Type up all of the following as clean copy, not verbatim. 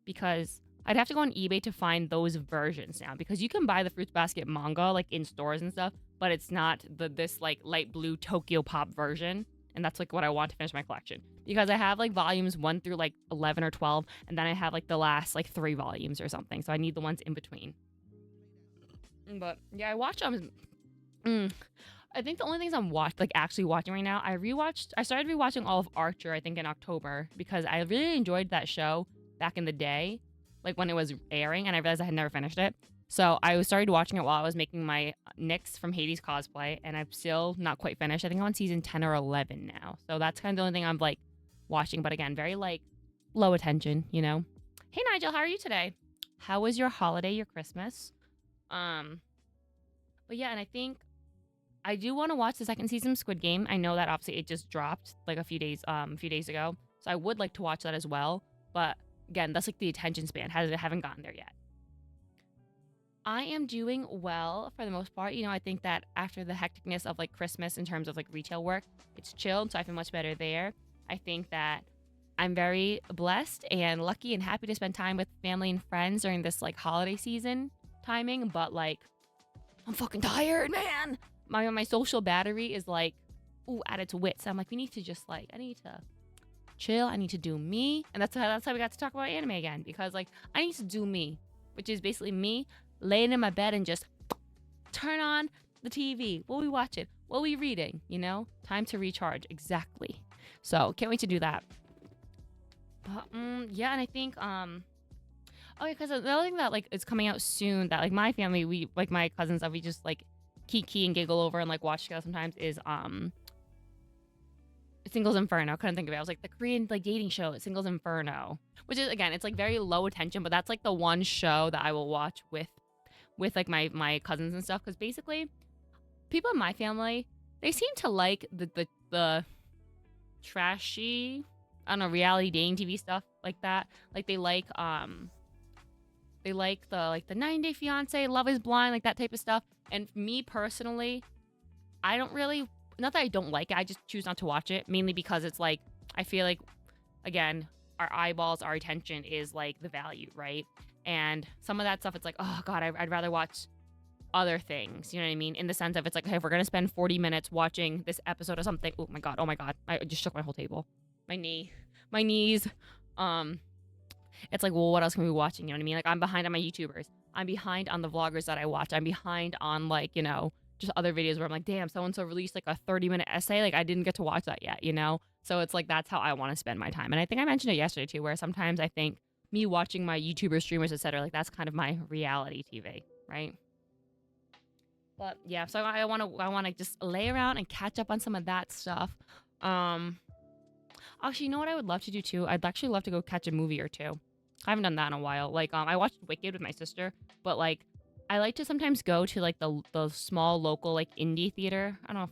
because I'd have to go on eBay to find those versions now, because you can buy the Fruits Basket manga like in stores and stuff, but it's not this like light blue Tokyo Pop version. And that's like what I want to finish my collection, because I have like volumes 1 through like 11 or 12, and then I have like the last like 3 volumes or something. So I need the ones in between. But yeah, I watch I think the only things I'm actually watching right now, I started rewatching all of Archer, I think in October, because I really enjoyed that show back in the day, like when it was airing, and I realized I had never finished it. So I started watching it while I was making my Nyx from Hades cosplay, and I'm still not quite finished. I think I'm on season 10 or 11 now. So that's kind of the only thing I'm like watching, but again, very like low attention, you know? Hey Nigel, how are you today? How was your holiday, your Christmas? But yeah, and I think I do want to watch the second season of Squid Game. I know that obviously it just dropped like a few days ago. So I would like to watch that as well. But again, that's like the attention span. Haven't gotten there yet. I am doing well for the most part. You know, I think that after the hecticness of like Christmas in terms of like retail work, it's chilled. So I feel much better there. I think that I'm very blessed and lucky and happy to spend time with family and friends during this like holiday season timing. But like, I'm fucking tired, man. My social battery is like, at its wits. I'm like, we need to just like, I need to chill. I need to do me. And that's how we got to talk about anime again, because like, I need to do me, which is basically me laying in my bed and just turn on the TV. What we watching? What we reading? You know, time to recharge. Exactly. So can't wait to do that. But yeah, and I think oh yeah, because the other thing that like is coming out soon that like my family, we like my cousins that we just like kiki and giggle over and like watch together sometimes is Singles Inferno. Couldn't think of it. I was like the Korean like dating show, Singles Inferno, which is again, it's like very low attention, but that's like the one show that I will watch with like my cousins and stuff, because basically people in my family, they seem to like the trashy, I don't know, reality dating TV stuff like that. Like they like the 90 Day Fiance, Love Is Blind, like that type of stuff. And me personally, I don't really, not that I don't like it, I just choose not to watch it, mainly because it's like, I feel like, again, our eyeballs, our attention is like the value, right? And some of that stuff, it's like, oh God, I'd rather watch other things, you know what I mean? In the sense of, it's like, hey, if we're gonna spend 40 minutes watching this episode of something, oh my God, I just shook my whole table. My knees, it's like, well, what else can we be watching? You know what I mean? Like, I'm behind on my YouTubers. I'm behind on the vloggers that I watch. I'm behind on, like, you know, just other videos where I'm like, damn, so-and-so released, like, a 30-minute essay. Like, I didn't get to watch that yet, you know? So it's like, that's how I want to spend my time. And I think I mentioned it yesterday, too, where sometimes I think me watching my YouTubers, streamers, etc., like, that's kind of my reality TV, right? But, yeah, so I want to just lay around and catch up on some of that stuff. Actually, you know what I would love to do, too? I'd actually love to go catch a movie or two. I haven't done that in a while. Like, I watched Wicked with my sister, but like, I like to sometimes go to like the small local like indie theater. I don't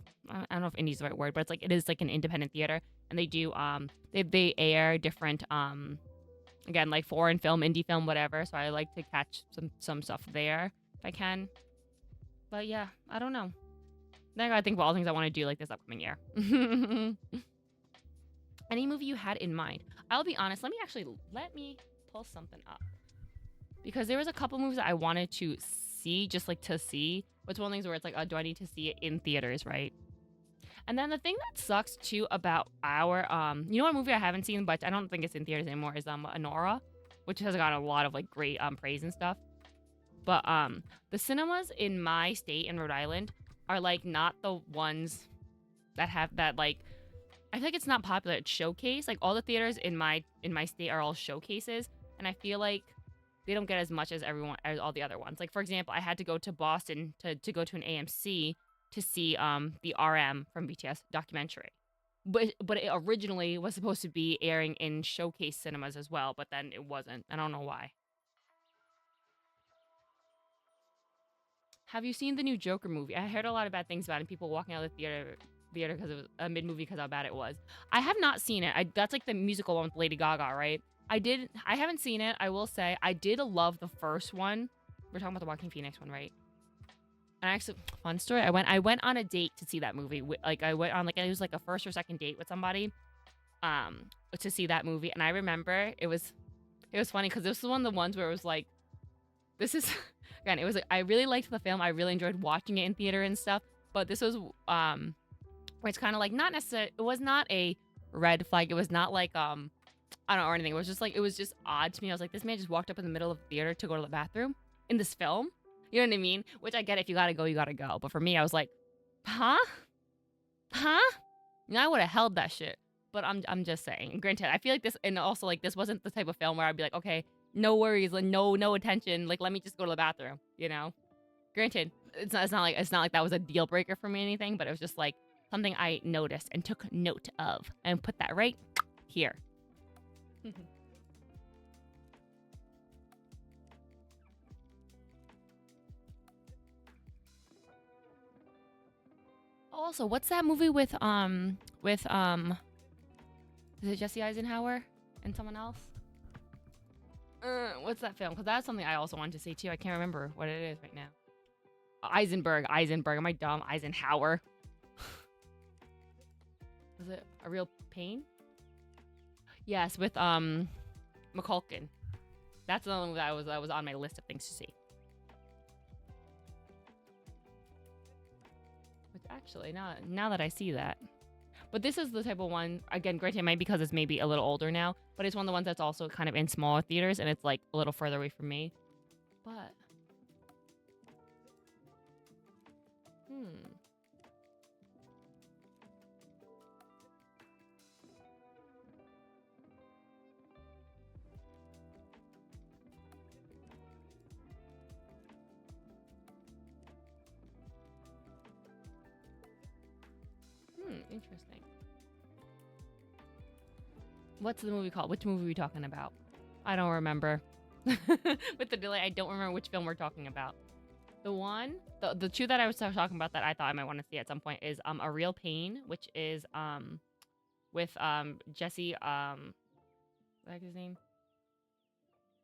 know if indie is the right word, but it is like an independent theater, and they do they air different again like foreign film, indie film, whatever. So I like to catch some stuff there if I can. But yeah, I don't know. Then I gotta think about all the things I want to do like this upcoming year. Any movie you had in mind? I'll be honest. Let me pull something up, because there was a couple movies that I wanted to see, just like to see. But it's one of those things where it's like, oh, do I need to see it in theaters, right? And then the thing that sucks too about our you know what movie I haven't seen, but I don't think it's in theaters anymore, is Anora, which has gotten a lot of like great praise and stuff. But the cinemas in my state in Rhode Island are like not the ones that have that like. I feel like it's not popular at Showcase. Like all the theaters in my state are all showcases, and I feel like they don't get as much as all the other ones. Like for example, I had to go to Boston to go to an AMC to see the RM from BTS documentary, but it originally was supposed to be airing in Showcase cinemas as well, but then it wasn't. I don't know why. Have you seen the new Joker movie? I heard a lot of bad things about it. People walking out of the theater because it was a mid-movie because how bad it was. I have not seen it. That's like the musical one with Lady Gaga, right? I haven't seen it. I will say I did love the first one. We're talking about the Joaquin Phoenix one, right? And actually, fun story. I went on a date to see that movie. Like I went on like it was like a first or second date with somebody, to see that movie. And I remember it was It was funny because this was one of the ones where it was like, this is again, it was like I really liked the film. I really enjoyed watching it in theater and stuff. But this was where it's kind of like not necessarily. It was not a red flag. It was not like I don't know or anything. It was just like it was just odd to me. I was like, this man just walked up in the middle of the theater to go to the bathroom in this film. You know what I mean? Which I get. If you gotta go, you gotta go. But for me, I was like, huh, huh. You know, I would have held that shit. But I'm just saying. And granted, I feel like this, and also like this wasn't the type of film where I'd be like, okay, no worries, like no attention, like let me just go to the bathroom. You know. Granted, it's not like that was a deal breaker for me or anything, but it was just like something I noticed and took note of and put that right here. Also, what's that movie with is it Jesse Eisenhower and someone else? What's that film? Because that's something I also wanted to see too. I can't remember what it is right now. Eisenberg. Am I dumb? Eisenhower. Was it A Real Pain? Yes, with McCulkin. That's the one that was on my list of things to see. Which actually, now that I see that, but this is the type of one. Again, granted, it might be because it's maybe a little older now, but it's one of the ones that's also kind of in smaller theaters, and it's like a little further away from me. But interesting. What's the movie called? Which movie are we talking about? I don't remember. With the delay, I don't remember which film we're talking about. The two that I was talking about that I thought I might want to see at some point is A Real Pain, which is with Jesse what's his name?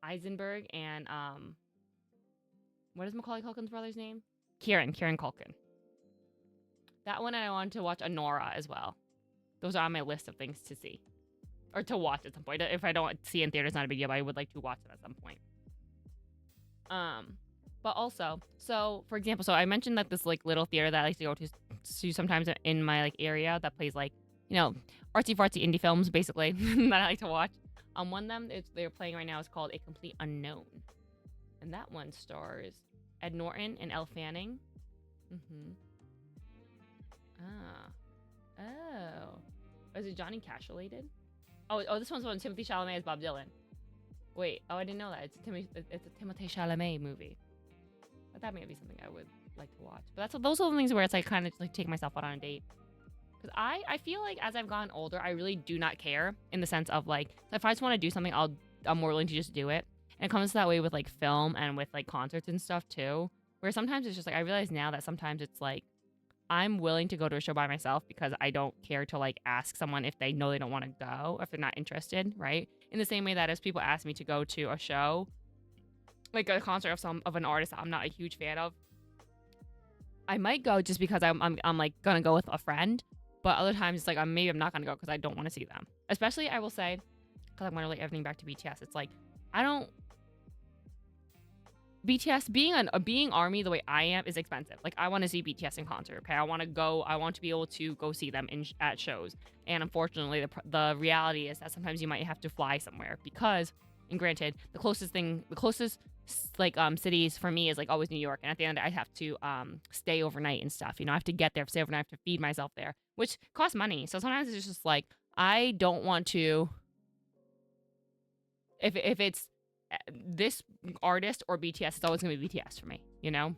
Eisenberg and what is Macaulay Culkin's brother's name? Kieran Culkin. That one, and I wanted to watch Anora as well. Those are on my list of things to see or to watch at some point. If I don't see it in theaters, not a big deal, but I would like to watch it at some point. But also, so for example, so I mentioned that this like little theater that I like to go to sometimes in my like area that plays like, you know, artsy fartsy indie films basically that I like to watch. One of them they're playing right now is called A Complete Unknown, and that one stars Ed Norton and Elle Fanning. Oh, is it Johnny Cash related? Oh, this one's on Timothy Chalamet as Bob Dylan. Wait, I didn't know that. It's a Timothée Chalamet movie. But that may be something I would like to watch. But those are the things where it's like kind of like take myself out on a date. Because I feel like as I've gotten older, I really do not care in the sense of like if I just want to do something, I'm more willing to just do it. And it comes that way with like film and with like concerts and stuff too. Where sometimes it's just like I realize now that sometimes it's like I'm willing to go to a show by myself because I don't care to like ask someone if they know they don't want to go, if they're not interested, right? In the same way that as people ask me to go to a show, like a concert of an artist that I'm not a huge fan of, I might go just because I'm like gonna go with a friend. But other times it's like maybe I'm not gonna go because I don't want to see them. Especially I will say, because I'm gonna relate everything back to BTS. It's like I don't. BTS being ARMY the way I am is expensive. Like I want to see BTS in concert. Okay, I want to go. I want to be able to go see them at shows. And unfortunately, the reality is that sometimes you might have to fly somewhere because, and granted, the closest like cities for me is like always New York. And at the end, I have to stay overnight and stuff. You know, I have to get there, stay overnight, I have to feed myself there, which costs money. So sometimes it's just like I don't want to. If it's this artist or BTS, it's always gonna be BTS for me, you know?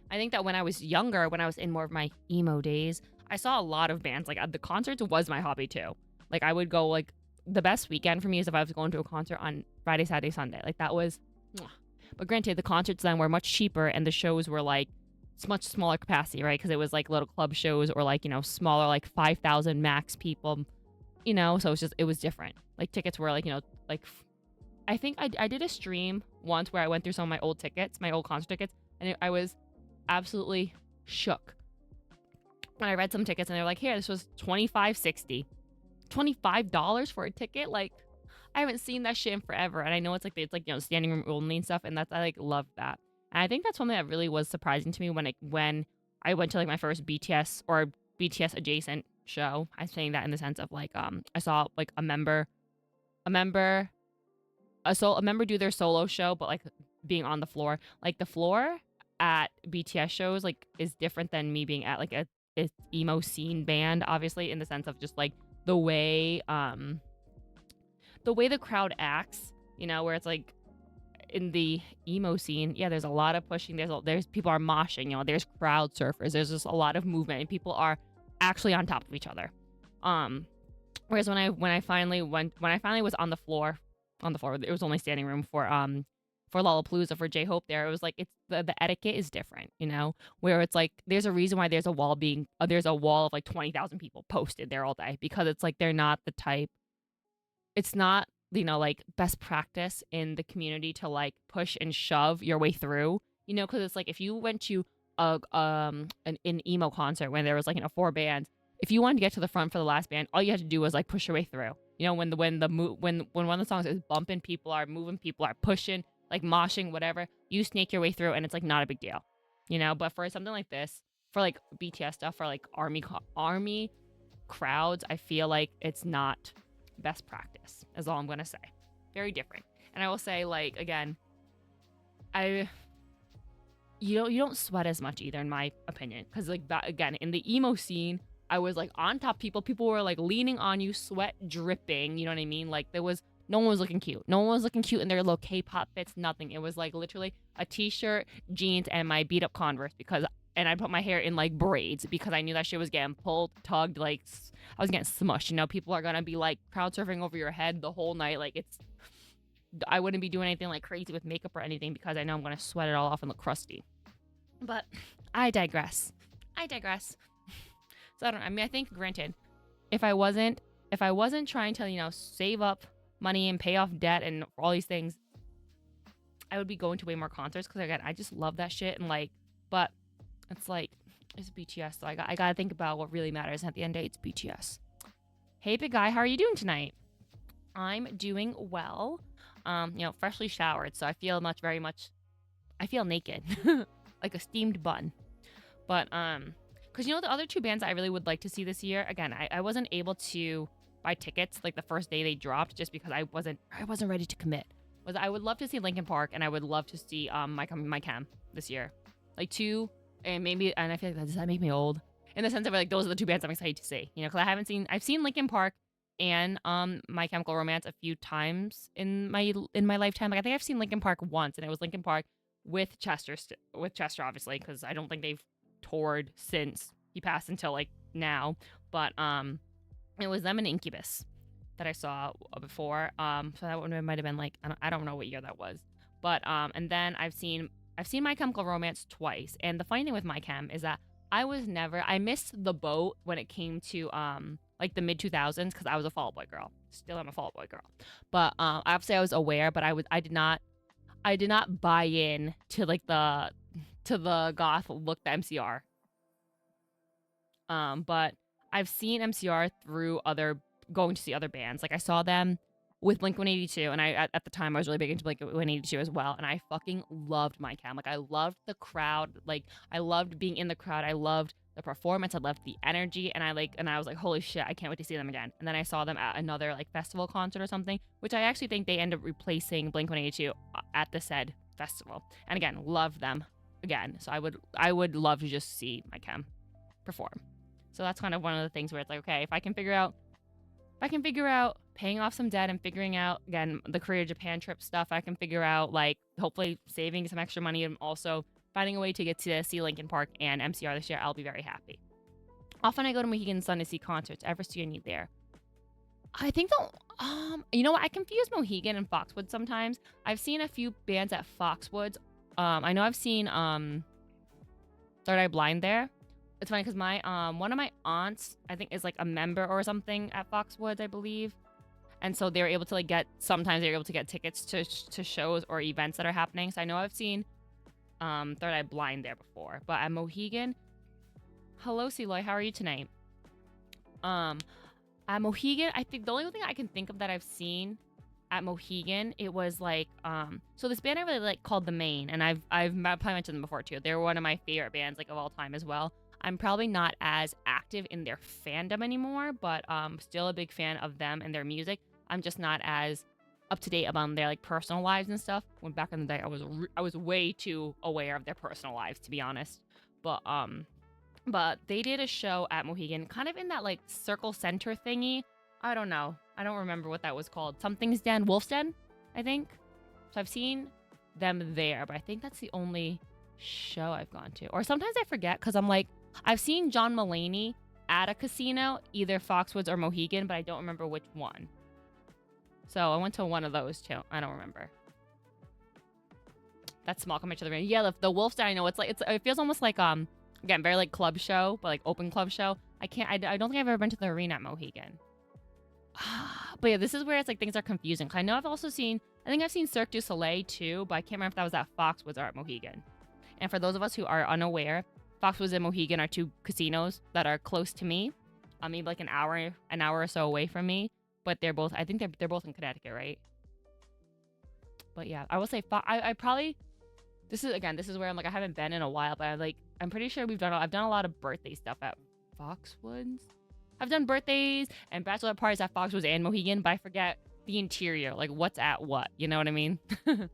I think that when I was younger, when I was in more of my emo days, I saw a lot of bands. Like the concerts was my hobby too. Like I would go like the best weekend for me is if I was going to a concert on Friday, Saturday, Sunday. Like that was, but granted, the concerts then were much cheaper and the shows were like much smaller capacity, right? Because it was like little club shows or like, you know, smaller, like 5,000 max people, you know? So it was different. Like tickets were like, you know, like I think I did a stream once where I went through some of my old tickets, my old concert tickets, and I was absolutely shook when I read some tickets and they were like, here, this was $25.60. $25 for a ticket? Like, I haven't seen that shit in forever. And I know it's like, standing room only and stuff. And that's, I like love that. And I think that's something that really was surprising to me when I went to like my first BTS or BTS adjacent show. I'm saying that in the sense of like, I saw like a member, a member do their solo show, but like being on the floor, like the floor at BTS shows, like is different than me being at like a emo scene band, obviously, in the sense of just like the way, the way the crowd acts, where it's like in the emo scene, yeah, there's a lot of pushing. There's people are moshing, there's crowd surfers. There's just a lot of movement, and people are actually on top of each other. Whereas when I finally was on the floor, it was only standing room for Lollapalooza for J Hope. There, it was like it's the etiquette is different, where it's like there's a reason why there's a wall of like 20,000 people posted there all day, because it's like they're not the type. It's not, like best practice in the community to like push and shove your way through, because it's like if you went to an emo concert when there was like 4 bands, if you wanted to get to the front for the last band, all you had to do was like push your way through. When one of the songs is bumping, people are moving, people are pushing, like moshing, whatever, you snake your way through and it's like not a big deal. But for something like this, for like BTS stuff, for like army crowds, I feel like it's not best practice, is all I'm gonna say. Very different. And I will say, like, again, you don't sweat as much either, in my opinion, because like that, again, in the emo scene, I was like on top of people were like leaning on you, sweat dripping, you know what I mean? Like no one was looking cute. No one was looking cute in their little K-pop fits, nothing. It was like literally a t-shirt, jeans, and my beat up Converse, and I put my hair in like braids because I knew that shit was getting pulled, tugged, like I was getting smushed. People are gonna be like crowd surfing over your head the whole night. Like I wouldn't be doing anything like crazy with makeup or anything because I know I'm gonna sweat it all off and look crusty. But I digress. So I think, granted, if I wasn't trying to, save up money and pay off debt and all these things, I would be going to way more concerts, because again, I just love that shit. And like, but it's like, it's BTS, so I gotta think about what really matters. And at the end of the day, it's BTS. Hey, big guy, how are you doing tonight? I'm doing well. Freshly showered, so I feel I feel naked, like a steamed bun. But because the other 2 bands I really would like to see this year. Again, I wasn't able to buy tickets like the first day they dropped, just because I wasn't ready to commit. I would love to see Linkin Park, and I would love to see My Chem this year, like 2, and I feel like does that make me old? In the sense of like those are the 2 bands I'm excited to see, because I've seen Linkin Park and My Chemical Romance a few times in my lifetime. Like I think I've seen Linkin Park once, and it was Linkin Park with Chester obviously, because I don't think they've toured since he passed until like now. But it was them and Incubus that I saw before. So that one might have been like I don't know what year that was. But and then I've seen My Chemical Romance twice. And the funny thing with My Chem is that I missed the boat when it came to like the mid 2000s, because I was a Fall Out Boy girl. Still am a Fall Out Boy girl. But obviously I was aware, but I did not buy in to like the goth look, the MCR. But I've seen MCR through going to see other bands. Like I saw them with Blink-182, and at the time I was really big into Blink-182 as well, and I fucking loved My Chem. Like I loved the crowd. Like I loved being in the crowd. I loved the performance. I loved the energy, and I was like, holy shit, I can't wait to see them again. And then I saw them at another like festival concert or something, which I actually think they end up replacing Blink-182 at the said festival. And again, love them again. So I would love to just see My Chem perform. So that's kind of one of the things where it's like, okay, if I can figure out paying off some debt and figuring out, again, the Korea Japan trip stuff, I can figure out like hopefully saving some extra money and also finding a way to get to see Linkin Park and MCR this year, I'll be very happy. Often I go to Mohegan Sun to see concerts. Ever see any there? I think you know what? I confuse Mohegan and Foxwoods sometimes. I've seen a few bands at Foxwoods. I know I've seen Third Eye Blind there. It's funny because my one of my aunts, I think, is like a member or something at Foxwoods, I believe. And so they're able to sometimes they're able to get tickets to shows or events that are happening. So I know I've seen Third Eye Blind there before. But at Mohegan, hello, Celoy, how are you tonight? At Mohegan, I think the only thing I can think of that I've seen at Mohegan. It was like so this band I really like called The Main, and I've probably mentioned them before too. They're one of my favorite bands like of all time as well. I'm probably not as active in their fandom anymore, but still a big fan of them and their music. I'm just not as up to date about their like personal lives and stuff. When back in the day, I was way too aware of their personal lives, to be honest. But they did a show at Mohegan, kind of in that like circle center thingy. I don't know. I don't remember what that was called. Something's Den, Wolf's Den, I think. So I've seen them there, but I think that's the only show I've gone to. Or sometimes I forget because I'm like, I've seen John Mulaney at a casino, either Foxwoods or Mohegan, but I don't remember which one. So I went to one of those too. I don't remember. That's small compared to the ring. Yeah, the Wolf's Den, I know. It feels almost like again, very like club show, but like open club show. I don't think I've ever been to the arena at Mohegan. But yeah, this is where it's like things are confusing. I know I've seen Cirque du Soleil too, but I can't remember if that was at Foxwoods or at Mohegan. And for those of us who are unaware, Foxwoods and Mohegan are two casinos that are close to me. Maybe like an hour or so away from me. But they're both, I think they're both in Connecticut, right? But yeah, I will say I probably, this is where I'm like, I haven't been in a while, but I'm pretty sure I've done a lot of birthday stuff at Foxwoods. I've done birthdays and bachelor parties at Foxwoods and Mohegan, but I forget the interior, like what's at what. You know what I mean? They're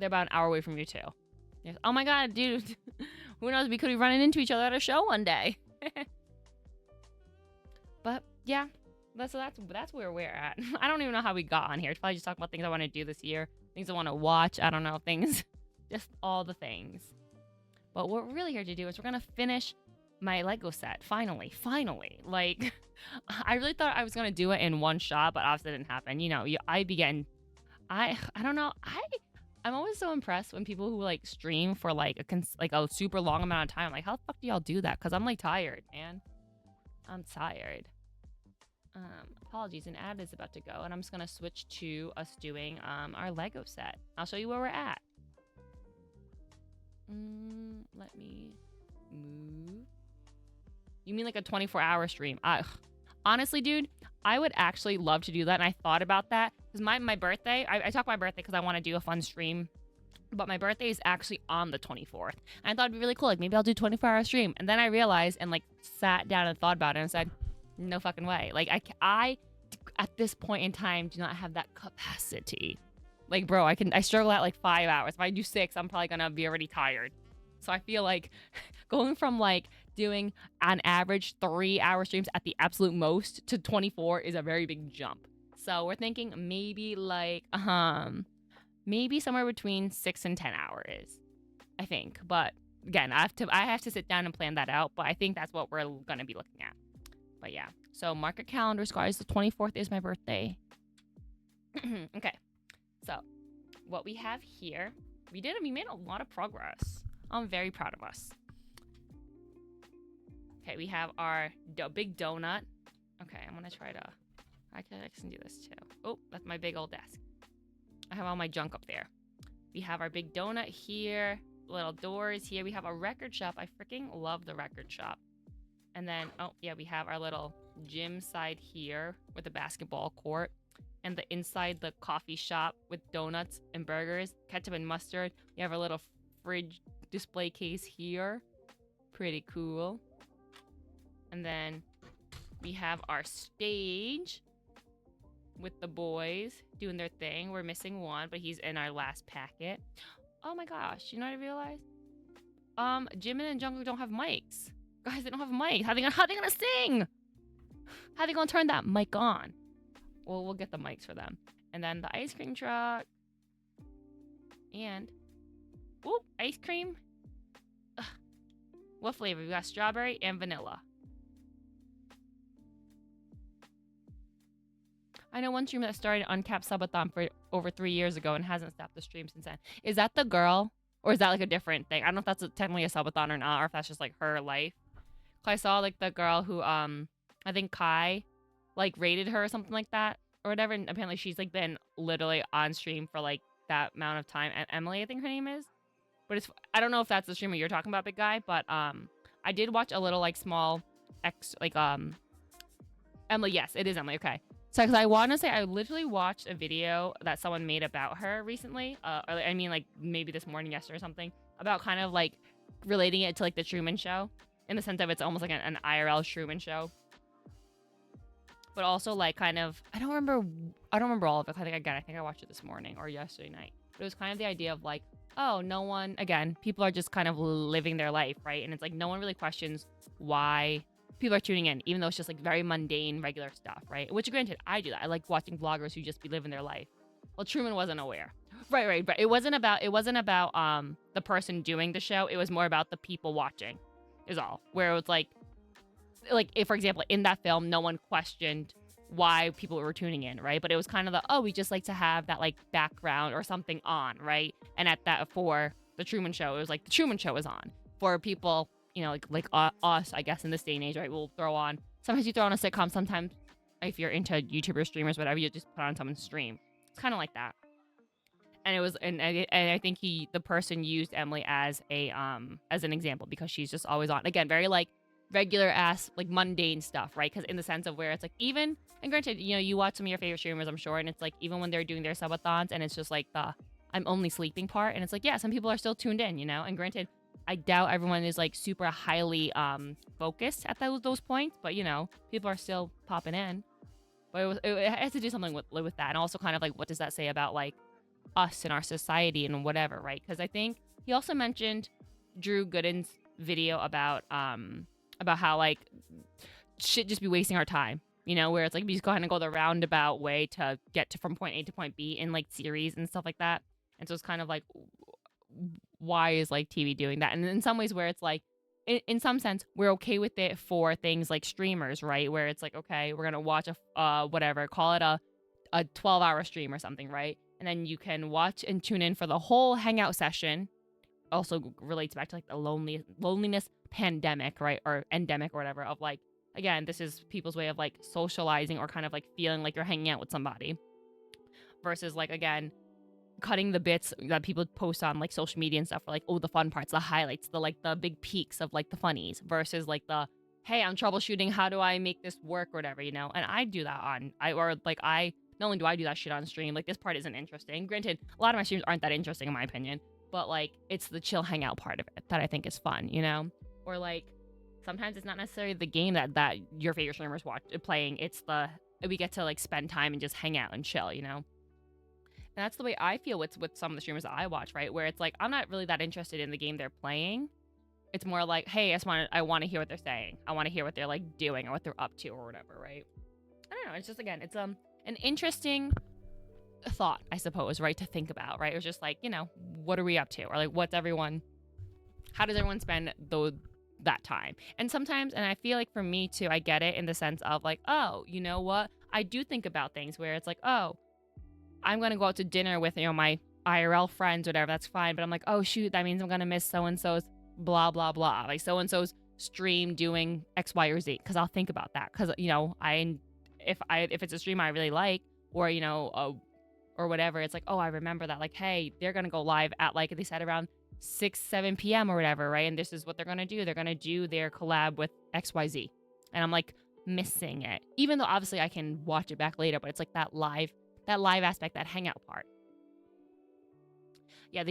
about an hour away from you too. Yes. Oh my god, dude! Who knows? We could be running into each other at a show one day. But yeah, that's where we're at. I don't even know how we got on here. It's probably just talking about things I want to do this year, things I want to watch. I don't know, things, just all the things. But what we're really here to do is we're gonna finish my Lego set. Finally. Like, I really thought I was gonna do it in one shot, but obviously it didn't happen. You know, I don't know. I'm always so impressed when people who like stream for like a super long amount of time. I'm like, how the fuck do y'all do that? Because I'm like tired, man. I'm tired. Apologies, an ad is about to go, and I'm just gonna switch to us doing our Lego set. I'll show you where we're at. Let me move. You mean like a 24-hour stream? Honestly, dude, I would actually love to do that, and I thought about that because my birthday. I talk my birthday because I want to do a fun stream, but my birthday is actually on the 24th. And I thought it'd be really cool. Like maybe I'll do a 24-hour stream, and then I realized and like sat down and thought about it and said, no fucking way. Like I at this point in time do not have that capacity. Like, bro, I struggle at like 5 hours. If I do 6, I'm probably gonna be already tired. So I feel like going from like doing on average 3-hour streams at the absolute most to 24 is a very big jump. So we're thinking maybe like maybe somewhere between 6 and 10 hours, I think. But again, I have to sit down and plan that out. But I think that's what we're gonna be looking at. But yeah, so mark your calendars, guys. The 24th is my birthday. Okay, so what we have here, we made a lot of progress. I'm very proud of us. Okay, we have our big donut. Okay, I'm gonna try to, I can do this too. Oh, that's my big old desk. I have all my junk up there. We have our big donut here, little doors here. We have a record shop. I freaking love the record shop. And then, oh yeah, we have our little gym side here with a basketball court. And the inside, the coffee shop with donuts and burgers, ketchup and mustard. We have our little fridge display case here. Pretty cool. And then we have our stage with the boys doing their thing. We're missing one, but he's in our last packet. Oh my gosh, you know what I realized? Jimin and Jungkook don't have mics. Guys, they don't have mics. How they gonna sing? How they gonna turn that mic on? Well, we'll get the mics for them. And then the ice cream truck. And, ooh, ice cream. Ugh. What flavor? We got strawberry and vanilla. I know one streamer that started Uncapped Subathon for over 3 years ago and hasn't stopped the stream since then. Is that the girl? Or is that like a different thing? I don't know if that's technically a subathon or not, or if that's just like her life. I saw like the girl who, I think Kai, like rated her or something like that or whatever. And apparently she's like been literally on stream for like that amount of time. And Emily, I think her name is. But I don't know if that's the streamer you're talking about, big guy. But I did watch a little like small Emily. Yes, it is Emily. Okay. So, because I want to say I literally watched a video that someone made about her recently. Or, I mean, like maybe this morning, yesterday or something, about kind of like relating it to like the Truman Show, in the sense of it's almost like an IRL Truman Show, but also like kind of I don't remember all of it. I think I watched it this morning or yesterday night. But it was kind of the idea of like, oh, no one, again, people are just kind of living their life, right? And it's like no one really questions why people are tuning in, even though it's just like very mundane, regular stuff, right? Which granted, I do that. I like watching vloggers who just be living their life. Well, Truman wasn't aware. Right. But it wasn't about the person doing the show. It was more about the people watching, is all. Where it was like if, for example, in that film, no one questioned why people were tuning in, right? But it was kind of we just like to have that like background or something on, right? And at that, for the Truman Show, it was like the Truman Show is on. For people, like us, I guess, in this day and age, right? We'll throw on, sometimes you throw on a sitcom, sometimes if you're into YouTubers, streamers, whatever, you just put on someone's stream. It's kind of like that. And it was, and I think the person used Emily as an example because she's just always on. Again, very like regular ass, like mundane stuff, right? Because in the sense of where it's like even, and granted, you watch some of your favorite streamers, I'm sure, and it's like even when they're doing their subathons and it's just like the I'm only sleeping part, and it's like, yeah, some people are still tuned in, and granted, I doubt everyone is like super highly focused at those points, but people are still popping in. But it has to do something with that, and also kind of like what does that say about like us and our society and whatever, right? Because I think he also mentioned Drew Gooden's video about how like shit just be wasting our time, where it's like we just kind of go the roundabout way to get to from point A to point B in like series and stuff like that. And so it's kind of like, why is like TV doing that? And in some ways where it's like, in some sense, we're okay with it for things like streamers, right? Where it's like, okay, we're gonna watch a whatever, call it a 12-hour stream or something, right? And then you can watch and tune in for the whole hangout session. Also relates back to like the loneliness pandemic, right? Or endemic or whatever, of like, again, this is people's way of like socializing or kind of like feeling like you're hanging out with somebody, versus like, again, cutting the bits that people post on like social media and stuff for like, oh, the fun parts, the highlights, the like the big peaks of like the funnies, versus like the, hey, I'm troubleshooting, how do I make this work or whatever, and I do that not only do I do that shit on stream, like this part isn't interesting. Granted, a lot of my streams aren't that interesting in my opinion, but like it's the chill hangout part of it that I think is fun, or like sometimes it's not necessarily the game that your favorite streamers playing, it's we get to like spend time and just hang out and chill, and that's the way I feel with some of the streamers that I watch, right? Where it's like I'm not really that interested in the game they're playing. It's more like, hey, I want to hear what they're saying, I want to hear what they're like doing or what they're up to or whatever, right? I don't know, it's just, again, it's an interesting thought, I suppose, right, to think about, right? It was just like, what are we up to, or like how does everyone spend that time? And sometimes, and I feel like for me too, I get it in the sense of like, oh, you know what, I do think about things where it's like, oh, I'm gonna go out to dinner with my IRL friends, whatever, that's fine, but I'm like, oh shoot, that means I'm gonna miss so and so's blah blah blah, like so and so's stream doing X, Y, or Z, because I'll think about that, because if it's a stream I really like, or or whatever, it's like, oh, I remember that, like, hey, they're gonna go live at like they said around 6-7 p.m. or whatever, right? And this is what they're gonna do. They're gonna do their collab with XYZ, and I'm like missing it, even though obviously I can watch it back later. But it's like that live aspect, that hangout part. Yeah,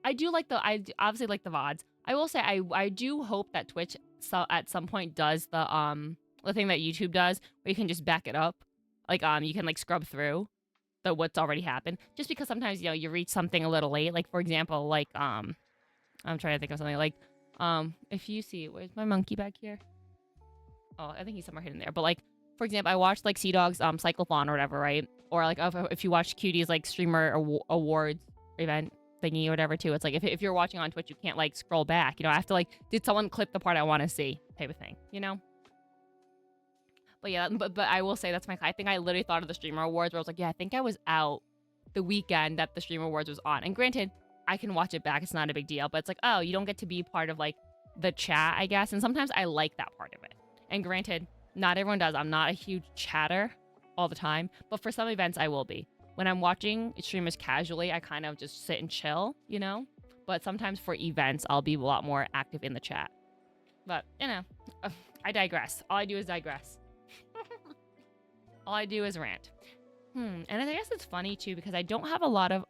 I obviously like the VODs. I will say I do hope that Twitch at some point does the thing that YouTube does, where you can just back it up, like you can like scrub through what's already happened, just because sometimes you reach something a little late, like for example, like I'm trying to think of something like if you see, where's my monkey back here? Oh, I think he's somewhere hidden there. But like, for example, I watched like Dog's Cyclothon or whatever, right? Or like if you watch Cutie's like streamer awards event thingy or whatever too, it's like if you're watching on Twitch, you can't like scroll back, I have to like, did someone clip the part I want to see type of thing, But yeah, but I will say I think I literally thought of the streamer awards where I was like, yeah, I think I was out the weekend that the streamer awards was on. And granted, I can watch it back, it's not a big deal, but it's like, oh, you don't get to be part of like the chat, I guess. And sometimes I like that part of it. And granted, not everyone does. I'm not a huge chatter all the time, but for some events I will be. When I'm watching streamers casually, I kind of just sit and chill, But sometimes for events, I'll be a lot more active in the chat. But, I digress. All I do is digress. All I do is rant. And I guess it's funny too because I don't have a lot of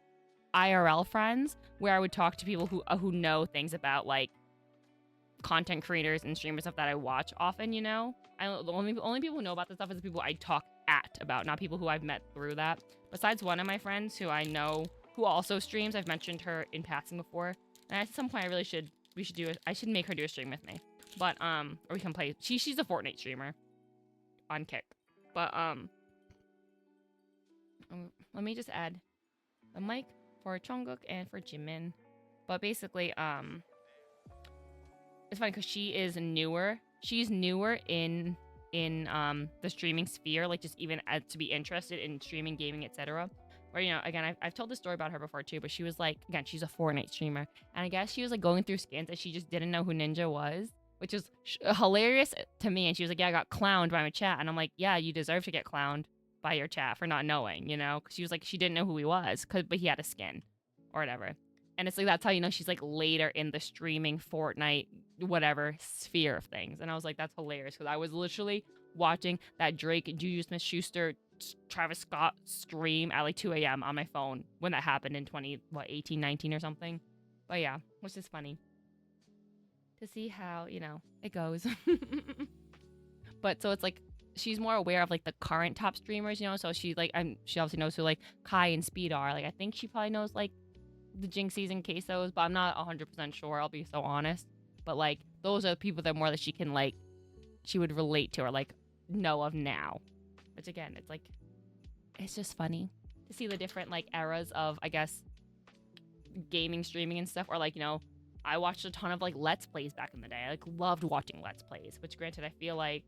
IRL friends where I would talk to people who know things about like content creators and streamers stuff that I watch often. You know, the only people who know about this stuff is the people I talk at about, not people who I've met through that. Besides one of my friends who I know who also streams, I've mentioned her in passing before, and at some point we should do it. I should make her do a stream with me, but or we can play. She's a Fortnite streamer on Kick, but let me just add the mic for Jungkook and for Jimin. But basically, it's funny because she is newer. She's newer in the streaming sphere, like just even to be interested in streaming, gaming, etc. Where, you know, again, I've told this story about her before too, but she was like, again, she's a Fortnite streamer, and I guess she was like going through skins and she just didn't know who Ninja was, which is hilarious to me. And she was like, yeah, I got clowned by my chat, and I'm like, yeah, you deserve to get clowned by your chat for not knowing, you know, because she was like, she didn't know who he was, but he had a skin or whatever. And it's like, that's how you know she's like later in the streaming Fortnite whatever sphere of things. And I was like, that's hilarious, because I was literally watching that Drake, Juju Smith-Schuster, Travis Scott stream at like 2 a.m. on my phone when that happened in 18, 19 or something. But yeah, which is funny to see how, you know, it goes. But so it's like she's more aware of like the current top streamers, you know, so she obviously knows who like Kai and Speed are. Like I think she probably knows like the Jinxies and Quesos, but I'm not 100% sure, I'll be so honest. But like those are the people that more that she can like, she would relate to or like know of now. Which again, it's like, it's just funny to see the different like eras of, I guess, gaming, streaming and stuff. Or like, you know, I watched a ton of like Let's Plays back in the day. I like loved watching Let's Plays, which granted I feel like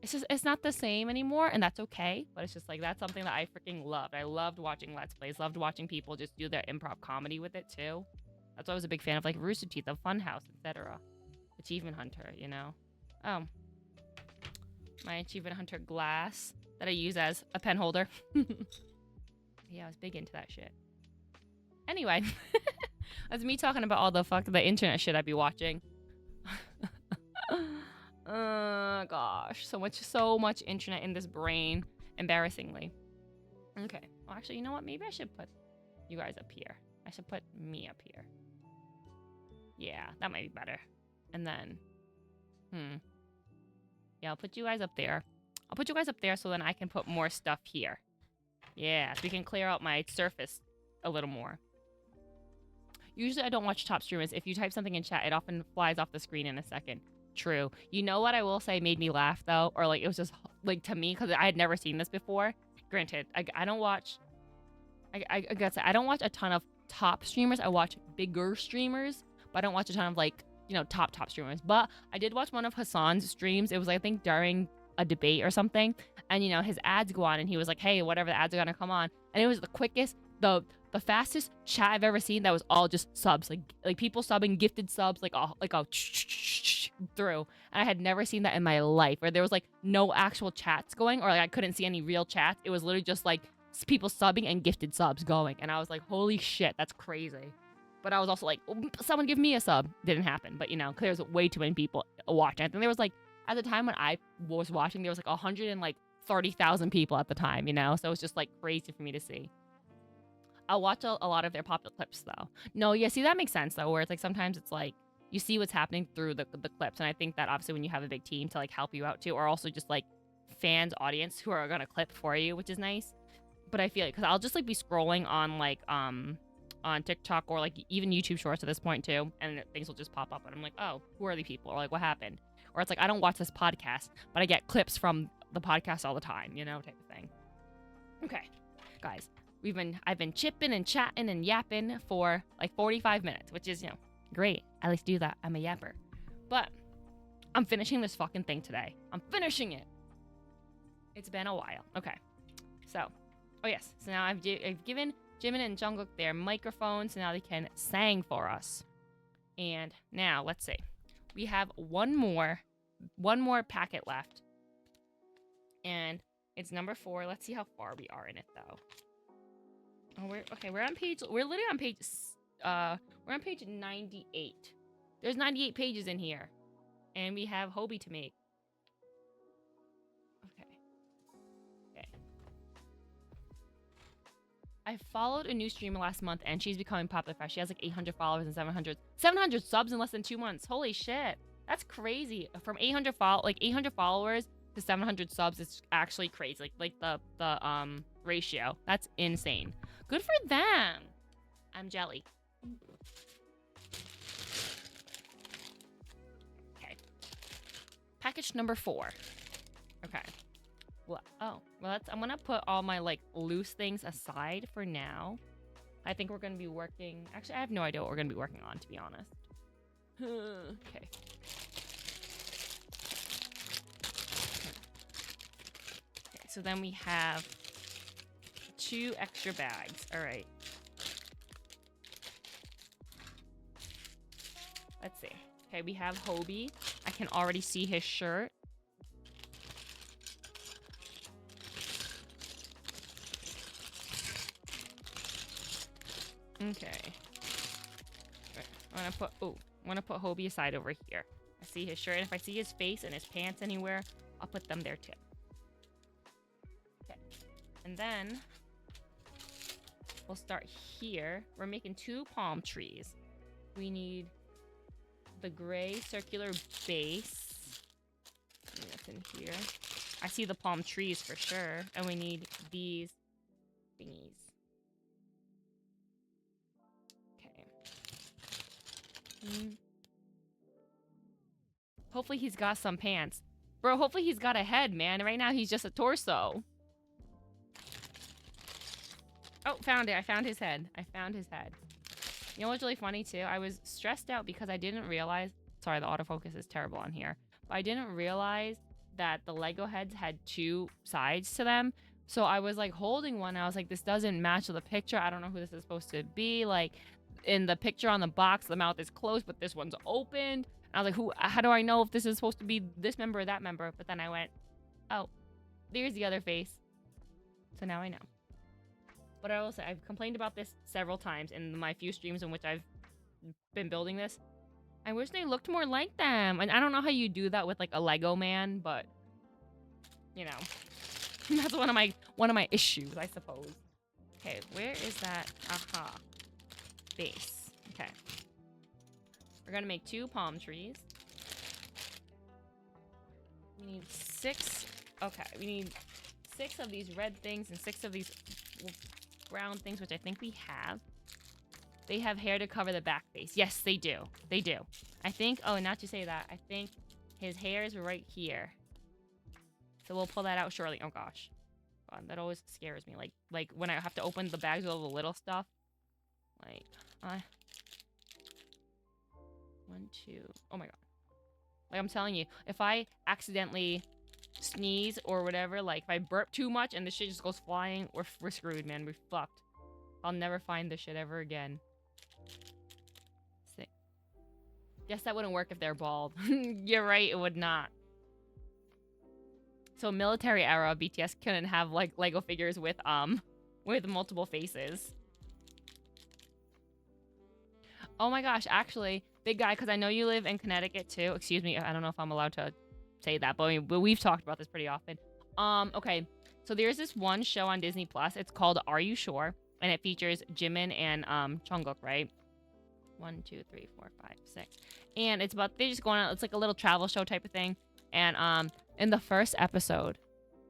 it's not the same anymore, and that's okay. But it's just like, that's something that I freaking loved. I loved watching Let's Plays, loved watching people just do their improv comedy with it too. That's why I was a big fan of like Rooster Teeth, of Funhouse, etc. Achievement Hunter, you know. Oh, my Achievement Hunter glass that I use as a pen holder. Yeah, I was big into that shit. Anyway, that's me talking about all the internet shit I'd be watching. Gosh, so much internet in this brain, embarrassingly. Okay, well actually, you know what? Maybe I should put you guys up here. I should put me up here. Yeah, that might be better. And then, yeah, I'll put you guys up there. I'll put you guys up there so then I can put more stuff here. Yeah, so we can clear out my surface a little more. Usually I don't watch top streamers. If you type something in chat, it often flies off the screen in a second. True. You know what I will say made me laugh though? Or like, it was just like to me, because I had never seen this before. Granted, I don't watch, I gotta say, I don't watch a ton of top streamers. I watch bigger streamers, but I don't watch a ton of like, you know, top streamers. But I did watch one of Hassan's streams. It was, I think, during a debate or something. And, you know, his ads go on and he was like, hey, whatever, the ads are gonna come on. And it was the quickest, the fastest chat I've ever seen that was all just subs. Like people subbing, gifted subs, like all through. And I had never seen that in my life, where there was like no actual chats going, or like I couldn't see any real chats. It was literally just like people subbing and gifted subs going. And I was like, holy shit, that's crazy. But I was also like, someone give me a sub. Didn't happen. But, you know, there's way too many people watching. I think there was like, at the time when I was watching, there was like 130,000 people at the time, you know? So it was just like crazy for me to see. I'll watch a lot of their popular clips though. No, yeah, see, that makes sense though, where it's like sometimes it's like you see what's happening through the clips. And I think that obviously when you have a big team to like help you out too, or also just like fans, audience who are gonna clip for you, which is nice. But I feel like, because I'll just like be scrolling on like on TikTok or like even YouTube Shorts at this point too, and things will just pop up and I'm like, oh, who are these people? Or like, what happened? Or it's like, I don't watch this podcast, but I get clips from the podcast all the time, you know, type of thing. Okay, guys, I've been chipping and chatting and yapping for like 45 minutes, which is, you know, great. At least do that. I'm a yapper. But I'm finishing this fucking thing today. I'm finishing it. It's been a while. Okay. So, oh yes. So now I've given Jimin and Jungkook their microphones, so now they can sang for us. And now, let's see. We have one more packet left. And it's number 4. Let's see how far we are in it though. Oh, we're literally on page, we're on page 98. There's 98 pages in here. And we have Hobie to make. Okay. I followed a new streamer last month and she's becoming popular fast. She has like 800 followers and 700 subs in less than 2 months. Holy shit. That's crazy. From 800 followers to 700 subs is actually crazy. Like the ratio. That's insane. Good for them. I'm jelly. Okay. Package number 4. Okay. Well, I'm gonna put all my like loose things aside for now. I think we're gonna be working. Actually, I have no idea what we're gonna be working on, to be honest. Okay. Okay. So then we have 2 extra bags. All right. Let's see. Okay, we have Hobie. I can already see his shirt. Okay. I'm gonna put Hobie aside over here. I see his shirt, and if I see his face and his pants anywhere, I'll put them there too. Okay. And then we'll start here. We're making 2 palm trees. We need the gray circular base. What's in here? I see the palm trees for sure. And we need these thingies. Hopefully he's got some pants. Bro, hopefully he's got a head, man. Right now he's just a torso. Oh, found it. I found his head. You know what's really funny too? I was stressed out because I didn't realize... Sorry, the autofocus is terrible on here. But I didn't realize that the Lego heads had 2 sides to them. So I was like holding one. And I was like, this doesn't match with the picture. I don't know who this is supposed to be. Like... In the picture on the box, the mouth is closed, but this one's opened. And I was like, how do I know if this is supposed to be this member or that member? But then I went, oh, there's the other face. So now I know. But I will say, I've complained about this several times in my few streams in which I've been building this. I wish they looked more like them. And I don't know how you do that with like a Lego man, but you know, that's one of my issues, I suppose. Okay, where is that? Aha. Base. Okay. We're gonna make 2 palm trees. We need 6. Okay, we need 6 of these red things and 6 of these brown things, which I think we have. They have hair to cover the back face. Yes, they do. They do. I think, oh, not to say that, I think his hair is right here. So we'll pull that out shortly. Oh gosh. God, that always scares me. Like when I have to open the bags with all the little stuff. Like, 1, 2. Oh my god. Like, I'm telling you, if I accidentally sneeze or whatever, like, if I burp too much and the shit just goes flying, we're screwed, man. We're fucked. I'll never find this shit ever again. Sick. Guess that wouldn't work if they're bald. You're right, it would not. So, military era, BTS couldn't have, like, Lego figures with multiple faces. Oh my gosh, actually, big guy, because I know you live in Connecticut too. Excuse me, I don't know if I'm allowed to say that, but we've talked about this pretty often. Okay, so there's this one show on Disney Plus. It's called Are You Sure? And it features Jimin and Jungkook, right? 1, 2, 3, 4, 5, 6. And it's about, they just go on, it's like a little travel show type of thing. And in the first episode,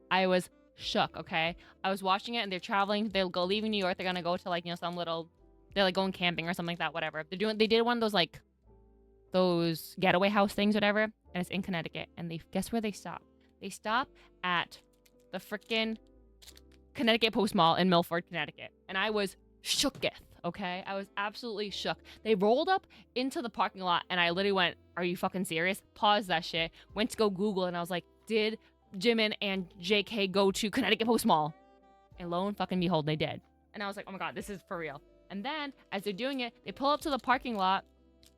I was shook, okay? I was watching it and they're traveling, they'll go leaving New York, they're gonna go to like, you know, some little... They're like going camping or something like that, whatever. They did one of those like those getaway house things, whatever, and it's in Connecticut. And they guess where they stop? They stop at the frickin' Connecticut Post Mall in Milford, Connecticut. And I was shooketh, okay? I was absolutely shook. They rolled up into the parking lot and I literally went, are you fucking serious? Pause that shit. Went to go Google and I was like, did Jimin and JK go to Connecticut Post Mall? And lo and fucking behold, they did. And I was like, oh my god, this is for real. And then, as they're doing it, they pull up to the parking lot.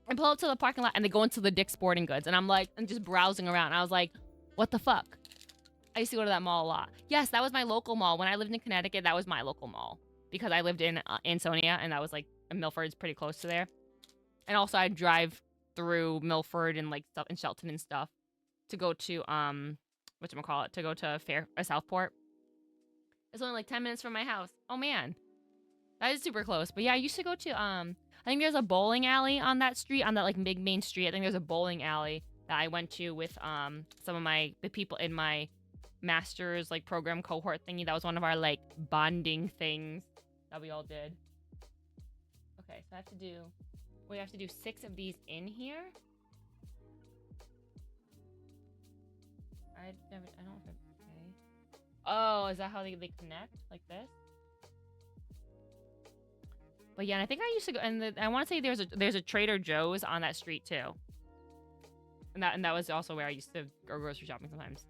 And they go into the Dick's Sporting Goods. And I'm like, I'm just browsing around. And I was like, what the fuck? I used to go to that mall a lot. Yes, that was my local mall. When I lived in Connecticut, that was my local mall. Because I lived in Ansonia, and that was like, Milford's pretty close to there. And also, I'd drive through Milford and like stuff in Shelton and stuff to go to, to go to Southport. It's only like 10 minutes from my house. Oh man. That is super close. But yeah, I used to go to I think there's a bowling alley on that street, on that like big main street. I think there's a bowling alley that I went to with some of the people in my master's like program cohort thingy. That was one of our like bonding things that we all did. Okay, so we have to do 6 of these in here. I don't know if okay. Oh, is that how they connect like this? But yeah, and I think I used to go, and I want to say there's a Trader Joe's on that street too, and that was also where I used to go grocery shopping sometimes.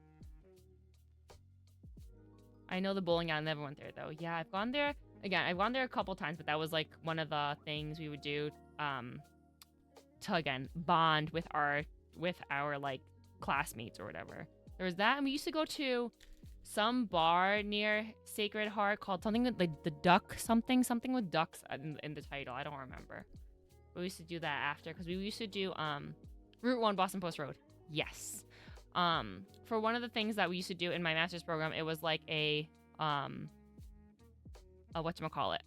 I know the bowling alley. I never went there though. Yeah, I've gone there again. I've gone there a couple times, but that was like one of the things we would do to again bond with our like classmates or whatever. There was that, and we used to go to some bar near Sacred Heart called something with like the duck something with ducks in the title. I don't remember. But we used to do that after because we used to do Route 1 Boston Post Road. Yes. For one of the things that we used to do in my master's program, it was like a whatchamacallit,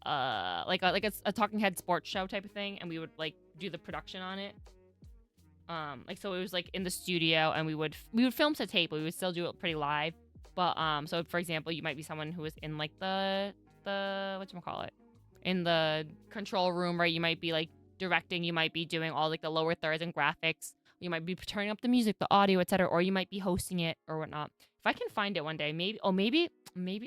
like a talking head sports show type of thing, and we would like do the production on it. Like so it was like in the studio, and we would film to tape, but we would still do it pretty live. But so for example, you might be someone who was in like the whatchamacallit, in the control room, right? You might be like directing, you might be doing all like the lower thirds and graphics, you might be turning up the music, the audio, etc., or you might be hosting it or whatnot. If I can find it one day, maybe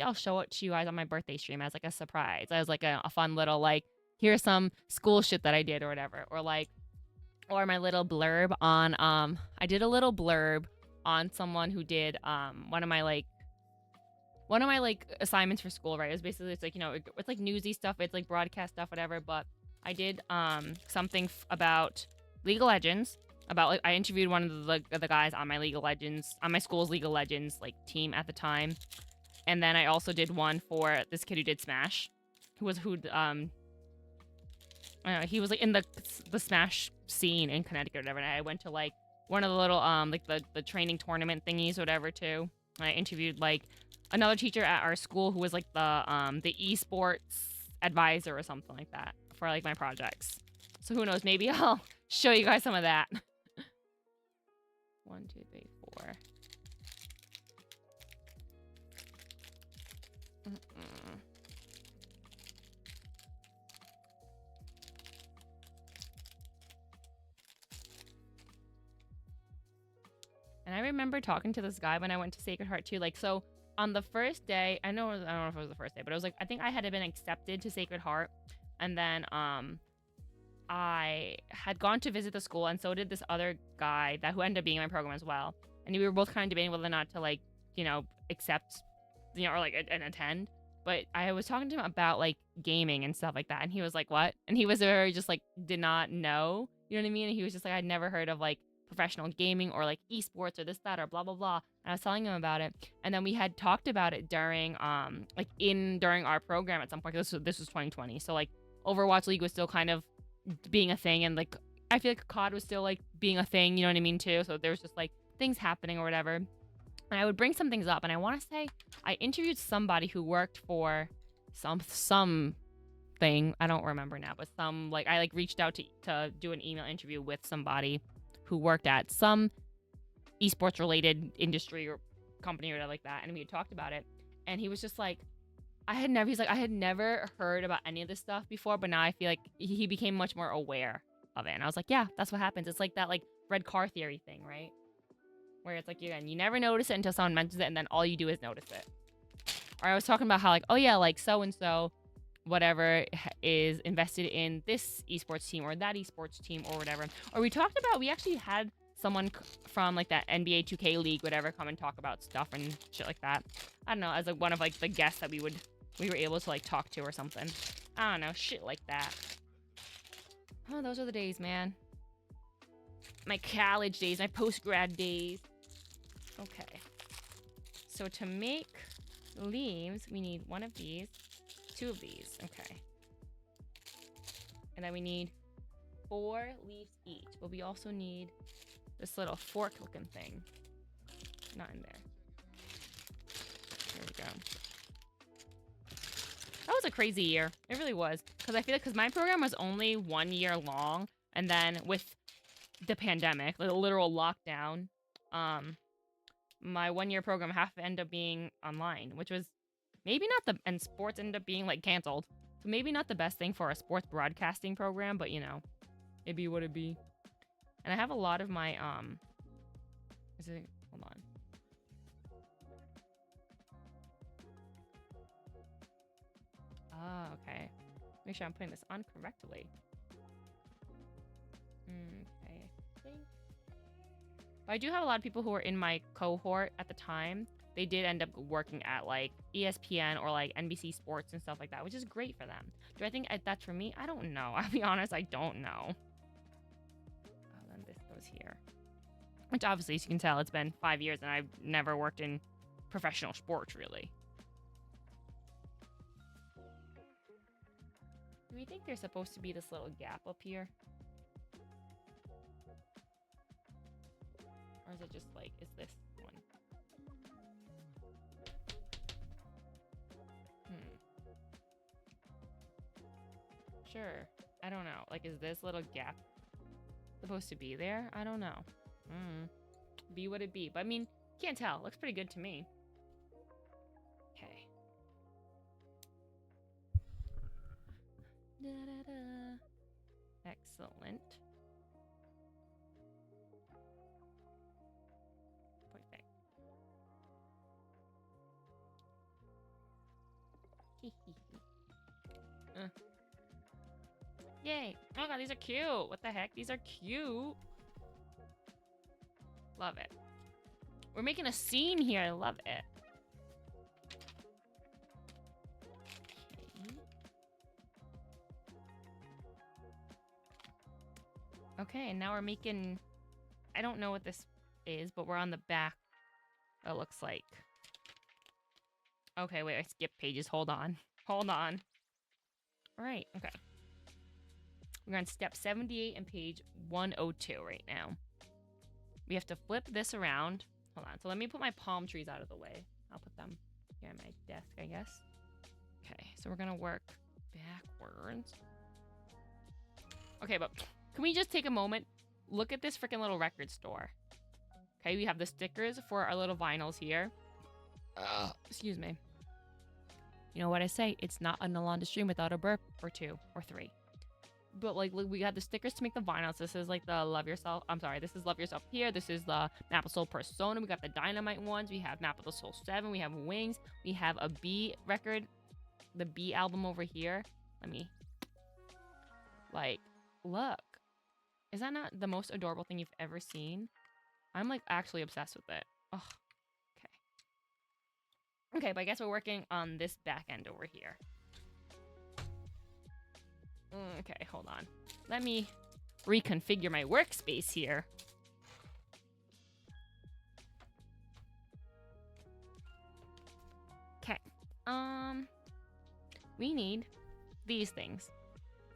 I'll show it to you guys on my birthday stream as like a surprise, as like a fun little like, here's some school shit that I did or whatever, or like, or my little blurb on I did a little blurb on someone who did one of my like assignments for school, right? It was basically, it's like, you know, it's like newsy stuff, it's like broadcast stuff, whatever. But I did something about League of Legends. About like I interviewed one of the guys on my League of Legends, on my school's League of Legends like team at the time. And then I also did one for this kid who did Smash, I don't know, he was like in the Smash scene in Connecticut or whatever. And I went to like one of the little like the training tournament thingies or whatever too. And I interviewed like another teacher at our school who was like the esports advisor or something like that for like my projects. So who knows, maybe I'll show you guys some of that. 1, 2, 3, 4. And I remember talking to this guy when I went to Sacred Heart too. Like, so on the first day, I don't know if it was the first day, but it was like, I think I had been accepted to Sacred Heart. And then I had gone to visit the school, and so did this other guy who ended up being in my program as well. And we were both kind of debating whether or not to like, you know, accept, you know, or like and attend. But I was talking to him about like gaming and stuff like that, and he was like, "What?" And he was very just like did not know, you know what I mean? And he was just like, "I'd never heard of like professional gaming or like esports or this that or blah blah blah." And I was telling him about it, and then we had talked about it during during our program at some point. This was 2020, so like Overwatch League was still kind of being a thing, and like I feel like COD was still like being a thing, you know what I mean too. So there was just like things happening or whatever, and I would bring some things up. And I want to say I interviewed somebody who worked for some thing, I don't remember now, but some like I like reached out to do an email interview with somebody who worked at some esports related industry or company or whatever like that, and we had talked about it, and he was just like, I had never heard about any of this stuff before, but now I feel like he became much more aware of it. And I was like, yeah, that's what happens. It's like that like red car theory thing, right? Where it's like, again, you never notice it until someone mentions it, and then all you do is notice it. Or I was talking about how like, oh yeah, like so-and-so, whatever, is invested in this esports team or that esports team or whatever. Or we actually had someone from like that NBA 2K league, whatever, come and talk about stuff and shit like that. I don't know, as like one of like the guests that we were able to like talk to or something. I don't know, shit like that. Oh, those are the days, man. My college days, my post-grad days. Okay. So to make leaves, we need 1 of these, 2 of these. Okay. And then we need 4 leaves each. But we also need this little fork-looking thing. Not in there. There we go. was a crazy year. It really was. Because I feel like, because my program was only 1 year long. And then with the pandemic, like a literal lockdown, my 1 year program half ended up being online, which was maybe not the, and sports ended up being like canceled. So maybe not the best thing for a sports broadcasting program, but you know, it be what it be. And I have a lot of my, hold on. Oh, okay. Make sure I'm putting this on correctly. Okay, I think. But I do have a lot of people who were in my cohort at the time. They did end up working at like ESPN or like NBC Sports and stuff like that, which is great for them. Do I think that's for me? I don't know. I'll be honest, I don't know. Oh, then this goes here. Which obviously, as you can tell, it's been 5 years and I've never worked in professional sports, really. Do we think there's supposed to be this little gap up here? Or is it just like, is this one? Sure. I don't know. Like, is this little gap supposed to be there? I don't know. Be what it be. But I mean, can't tell. Looks pretty good to me. Okay. Da-da-da. Excellent. Perfect. Yay. Oh god, these are cute. What the heck? These are cute. Love it. We're making a scene here. I love it. Okay, and now we're making... I don't know what this is, but we're on the back. It looks like... Okay, wait, I skipped pages. Hold on. Hold on. Alright, okay. We're on step 78 and page 102 right now. We have to flip this around. Hold on. So let me put my palm trees out of the way. I'll put them here on my desk, I guess. Okay, so we're going to work backwards. Okay, but can we just take a moment? Look at this freaking little record store. Okay, we have the stickers for our little vinyls here. Excuse me. You know what I say? It's not a Nalanda stream without a burp or two or three. But like, we got the stickers to make the vinyls. This is like the Love Yourself. I'm sorry. This is Love Yourself here. This is the Map of Soul Persona. We got the Dynamite ones. We have Map of the Soul 7. We have Wings. We have a B record. The B album over here. Let me... Like, look. Is that not the most adorable thing you've ever seen? I'm like actually obsessed with it. Oh, okay. Okay, but I guess we're working on this back end over here. Okay, hold on. Let me reconfigure my workspace here. Okay. We need these things.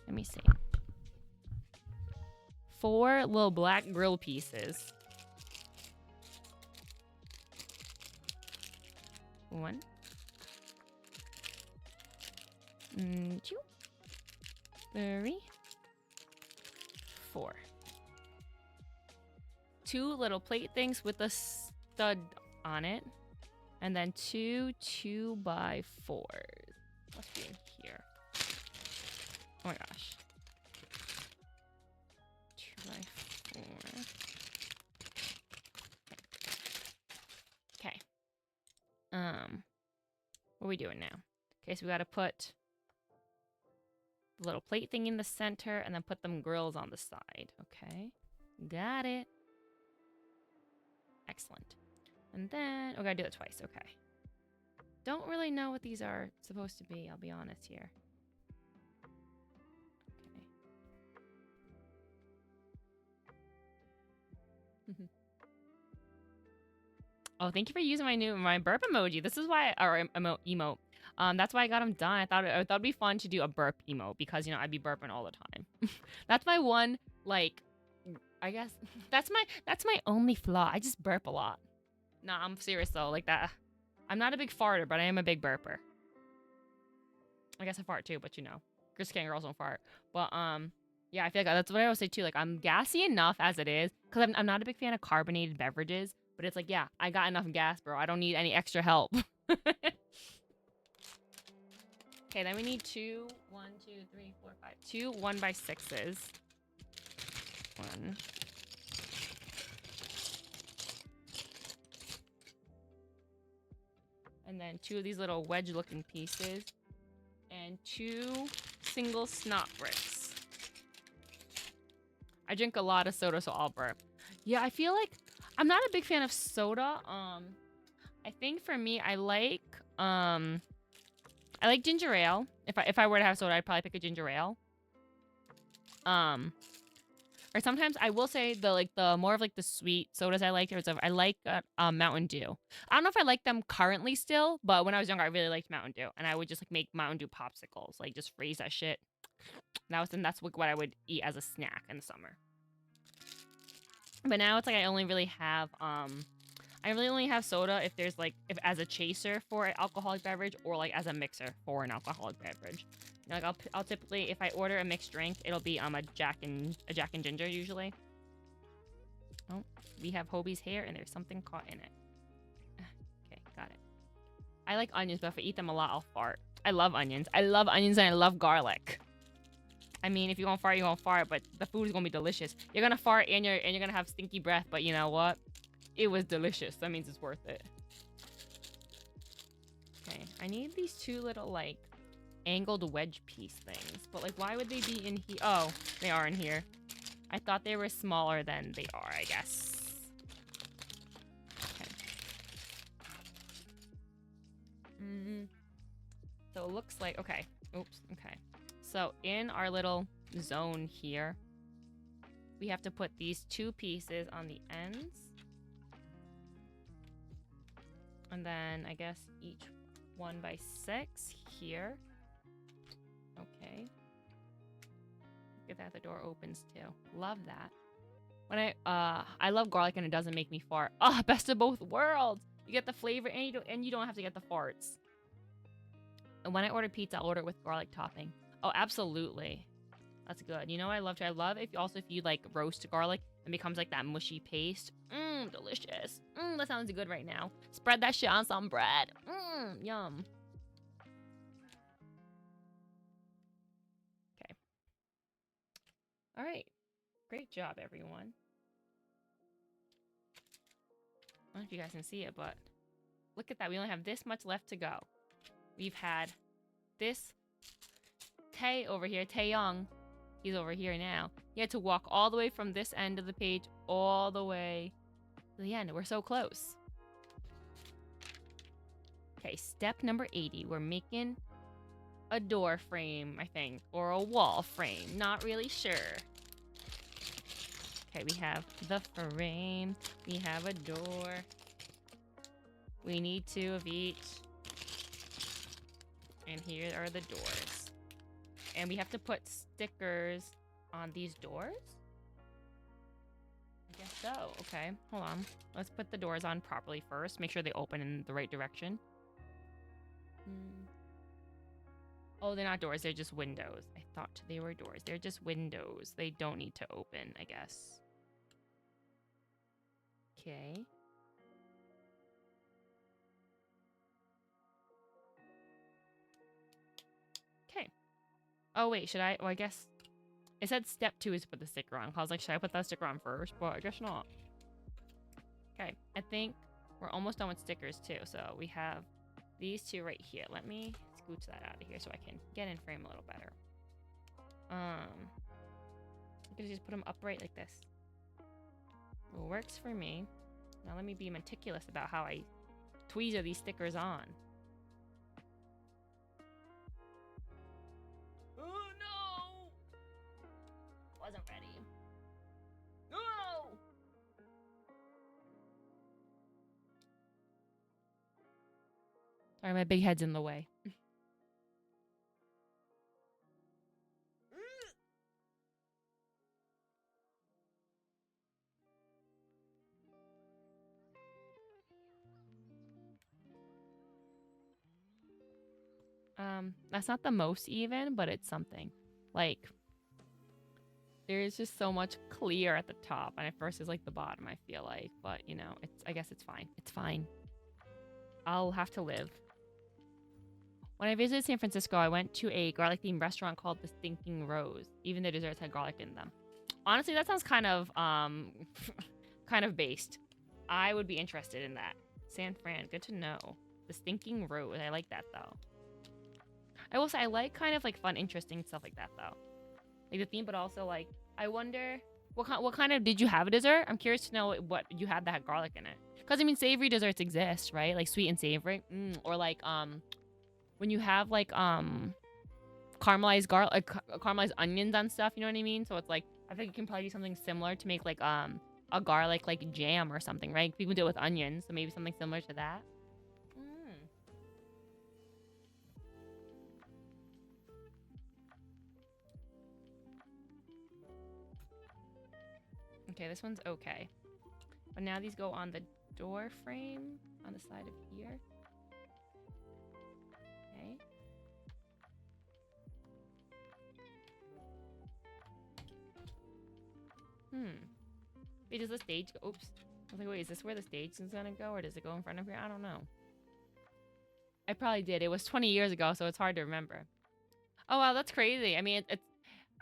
Let me see. 4 little black grill pieces. 1. 2. 3. 4. 2 little plate things with a stud on it. And then 2 2x4s. Must be in here. Oh my gosh. 2x4. Okay. What are we doing now? Okay, so we gotta put the little plate thing in the center and then put them grills on the side. Okay. Got it. Excellent. And then, we gotta do it twice. Okay. Don't really know what these are supposed to be, I'll be honest here. Okay. Oh, thank you for using my burp emoji. This is why, or emote. That's why I got them done. I thought it'd be fun to do a burp emote because, you know, I'd be burping all the time. That's my one, like, I guess that's my only flaw. I just burp a lot. Nah, I'm serious though. Like that, I'm not a big farter, but I am a big burper. I guess I fart too, but you know, Can girls don't fart. But yeah, I feel like that's what I always say too. Like I'm gassy enough as it is, because I'm not a big fan of carbonated beverages. But it's like, yeah, I got enough gas, bro. I don't need any extra help. Okay, then we need two, 1, 2, 3, 4, 5, 2 1x6s. One. And then 2 of these little wedge-looking pieces. And 2 single snot bricks. I drink a lot of soda, so I'll burp. Yeah, I feel like I'm not a big fan of soda. I think for me, I like ginger ale. If I were to have soda, I'd probably pick a ginger ale. Or sometimes I will say the more of like the sweet sodas I like. I like Mountain Dew. I don't know if I like them currently still, but when I was younger, I really liked Mountain Dew, and I would just like make Mountain Dew popsicles, like just freeze that shit. That's what I would eat as a snack in the summer. But now it's like I really only have soda if there's like if as a chaser for an alcoholic beverage or like as a mixer for an alcoholic beverage. You know, like I'll typically, if I order a mixed drink, it'll be a Jack and Ginger usually. Oh, we have Hobie's hair and there's something caught in it. Okay, got it. I like onions, but if I eat them a lot, I'll fart. I love onions. I love onions and I love garlic. I mean, if you won't fart, you won't fart, but the food is gonna be delicious. You're gonna fart and you're gonna have stinky breath, but you know what? It was delicious. That means it's worth it. Okay, I need these 2 little like angled wedge piece things, but like why would they be in here? Oh, they are in here. I thought they were smaller than they are, I guess. Okay. So it looks like, okay. Oops, okay. So in our little zone here, we have to put these 2 pieces on the ends. And then I guess each 1x6 here. Okay. Look at that, the door opens too. Love that. When I love garlic and it doesn't make me fart. Ah, best of both worlds. You get the flavor and you don't have to get the farts. And when I order pizza, I'll order it with garlic topping. Oh, absolutely. That's good. You know what I love too? I love if you like roast garlic and becomes like that mushy paste. Mmm, delicious. Mmm, that sounds good right now. Spread that shit on some bread. Mmm, yum. Okay. All right. Great job, everyone. I don't know if you guys can see it, but look at that. We only have this much left to go. We've had this Tae over here, Taeyong. He's over here now. He had to walk all the way from this end of the page all the way to the end. We're so close. Okay, step number 80. We're making a door frame, I think, or a wall frame. Not really sure. Okay, we have the frame. We have a door. We need 2 of each. And here are the doors. And we have to put stickers on these doors? I guess so. Okay, hold on. Let's put the doors on properly first. Make sure they open in the right direction. Oh, they're not doors. They're just windows. I thought they were doors. They're just windows. They don't need to open, I guess. Okay. Okay. Oh, wait. Should I? Well, I guess it said step 2 is to put the sticker on. I was like, should I put that sticker on first? But I guess not. Okay. I think we're almost done with stickers, too. So we have these 2 right here. Let me scooch that out of here so I can get in frame a little better. You can just put them upright like this. It works for me. Now let me be meticulous about how I tweezer these stickers on. Oh no! Wasn't ready. No! Sorry, my big head's in the way. That's not the most even, but it's something. Like, there's just so much clear at the top, and at first it's like the bottom, I feel like. But, you know, I guess it's fine. It's fine. I'll have to live. When I visited San Francisco, I went to a garlic-themed restaurant called The Stinking Rose. Even the desserts had garlic in them. Honestly, that sounds kind of, kind of based. I would be interested in that. San Fran, good to know. The Stinking Rose, I like that, though. I will say, I like kind of, like, fun, interesting stuff like that, though. Like, the theme, but also, like, I wonder... What kind of... Did you have a dessert? I'm curious to know what you had that had garlic in it. Because, I mean, savory desserts exist, right? Like, sweet and savory. Or, like, when you have like caramelized garlic, caramelized onions on stuff, you know what I mean? So it's like I think you can probably do something similar to make like a garlic like jam or something, right? People do it with onions, so maybe something similar to that. Okay, this one's okay, but now these go on the door frame on the side of here. Okay. Wait, does the stage go? Oops. I was like, wait, is this where the stage is gonna go, or does it go in front of here? I don't know. I probably did. It was 20 years ago, so it's hard to remember. Oh wow, that's crazy. I mean, it's.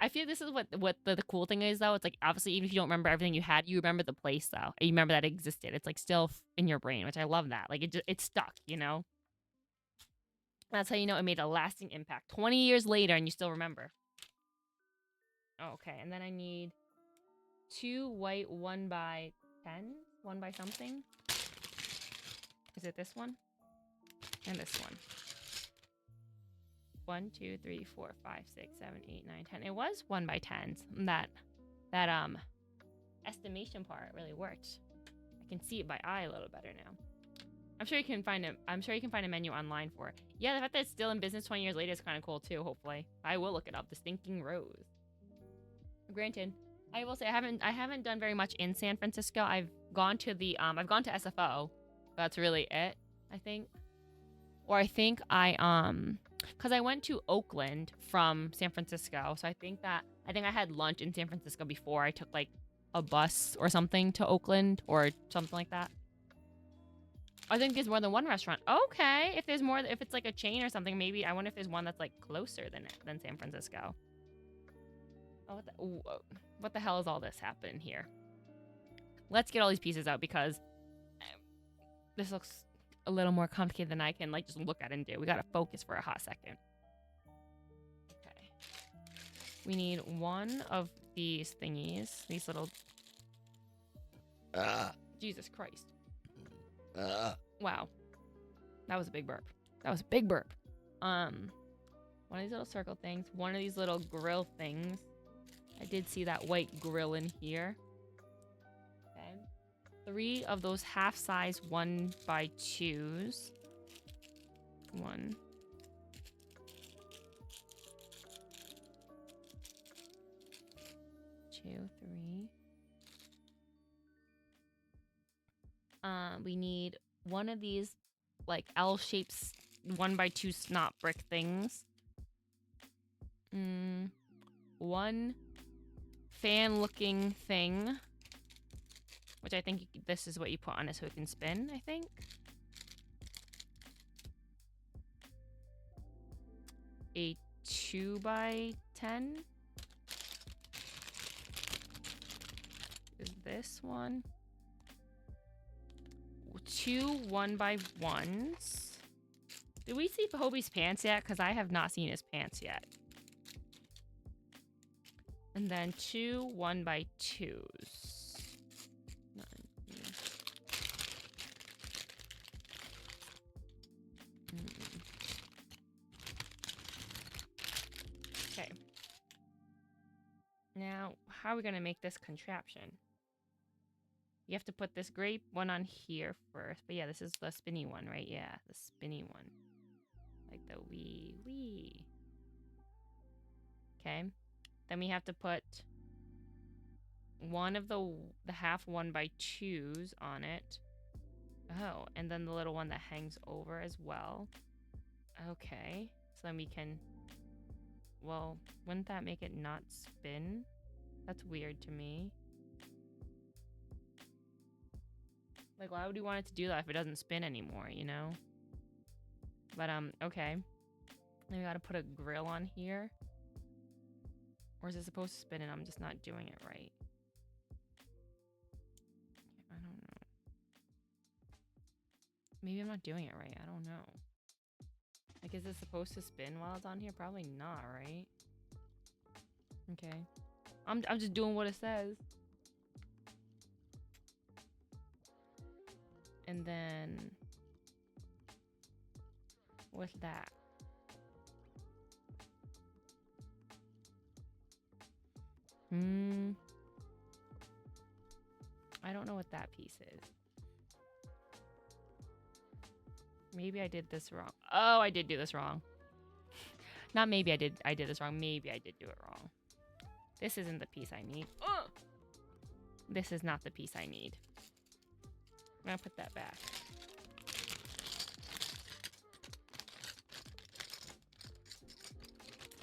I feel this is what the cool thing is though. It's like obviously even if you don't remember everything you had, you remember the place though. And you remember that it existed. It's like still in your brain, which I love that. Like it's stuck, you know. That's how you know it made a lasting impact. 20 years later, and you still remember. Oh, okay, and then I need 2 white 1x10, 1 by something. Is it this one? And this one. 1, 2, 3, 4, 5, 6, 7, 8, 9, 10. It was 1 by 10s. That estimation part really worked. I can see it by eye a little better now. I'm sure you can find a menu online for it. Yeah, the fact that it's still in business 20 years later is kind of cool too. Hopefully, I will look it up. The Stinking Rose. Granted, I will say I haven't done very much in San Francisco. I've gone to SFO. That's really it, I think. Or I think because I went to Oakland from San Francisco, so I think I had lunch in San Francisco before I took like a bus or something to Oakland or something like that. I think there's more than one restaurant. Okay, if it's like a chain or something, maybe I wonder if there's one that's like closer than San Francisco. Oh, what the hell is all this happening here? Let's get all these pieces out because this looks a little more complicated than I can like just look at and do. We gotta focus for a hot second. Okay. We need one of these thingies. These little... Jesus Christ. Wow. That was a big burp. One of these little circle things. One of these little grill things. I did see that white grill in here. Okay. 3 of those half-size 1x2s. 1. 2, 3. We need one of these like L-shaped 1x2 snot brick things. 1 fan-looking thing, which I think this is what you put on it so it can spin, I think. A 2x10 is this one. 2 1x1s. Did we see Hobie's pants yet? Because I have not seen his pants yet. And then 2 1x2s. Okay. Now, how are we going to make this contraption? You have to put this grape one on here first. But yeah, this is the spinny one, right? Yeah, the spinny one. Like the wee. Okay. Then we have to put one of the half 1x2s on it. Oh, and then the little one that hangs over as well. Okay. So then we can... Well, wouldn't that make it not spin? That's weird to me. Like, why would you want it to do that if it doesn't spin anymore, you know? But, okay. Then we gotta put a grill on here. Or is it supposed to spin and I'm just not doing it right? I don't know. Maybe I'm not doing it right. I don't know. Like, is it supposed to spin while it's on here? Probably not, right? Okay. I'm just doing what it says. And then with that. I don't know what that piece is. Maybe I did this wrong. Oh, I did do this wrong. Not maybe I did this wrong. Maybe I did do it wrong. This isn't the piece I need. Ugh! This is not the piece I need. I'm gonna put that back.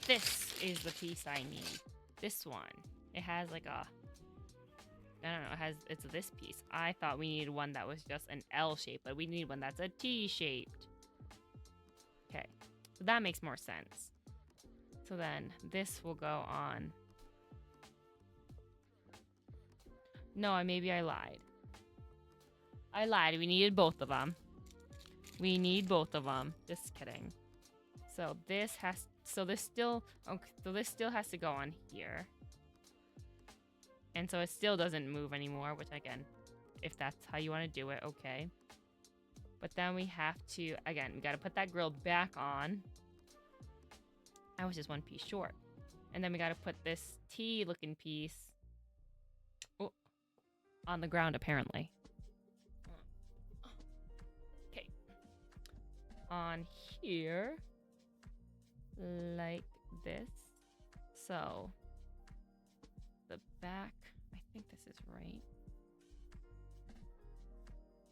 This is the piece I need. This one. It has like a... I don't know. It's this piece. I thought we needed one that was just an L shape, but we need one that's a T shaped. Okay. So that makes more sense. So then this will go on. No, maybe I lied. I lied. We needed both of them. We need both of them. Just kidding. So this has... So this still... Okay, so this still has to go on here. And so it still doesn't move anymore, which again, if that's how you want to do it, okay. But then we have to... Again, we got to put that grill back on. I was just one piece short. And then we got to put this T-looking piece... Oh, on the ground, apparently. Okay. On here. Like this. So, the back, I think this is right.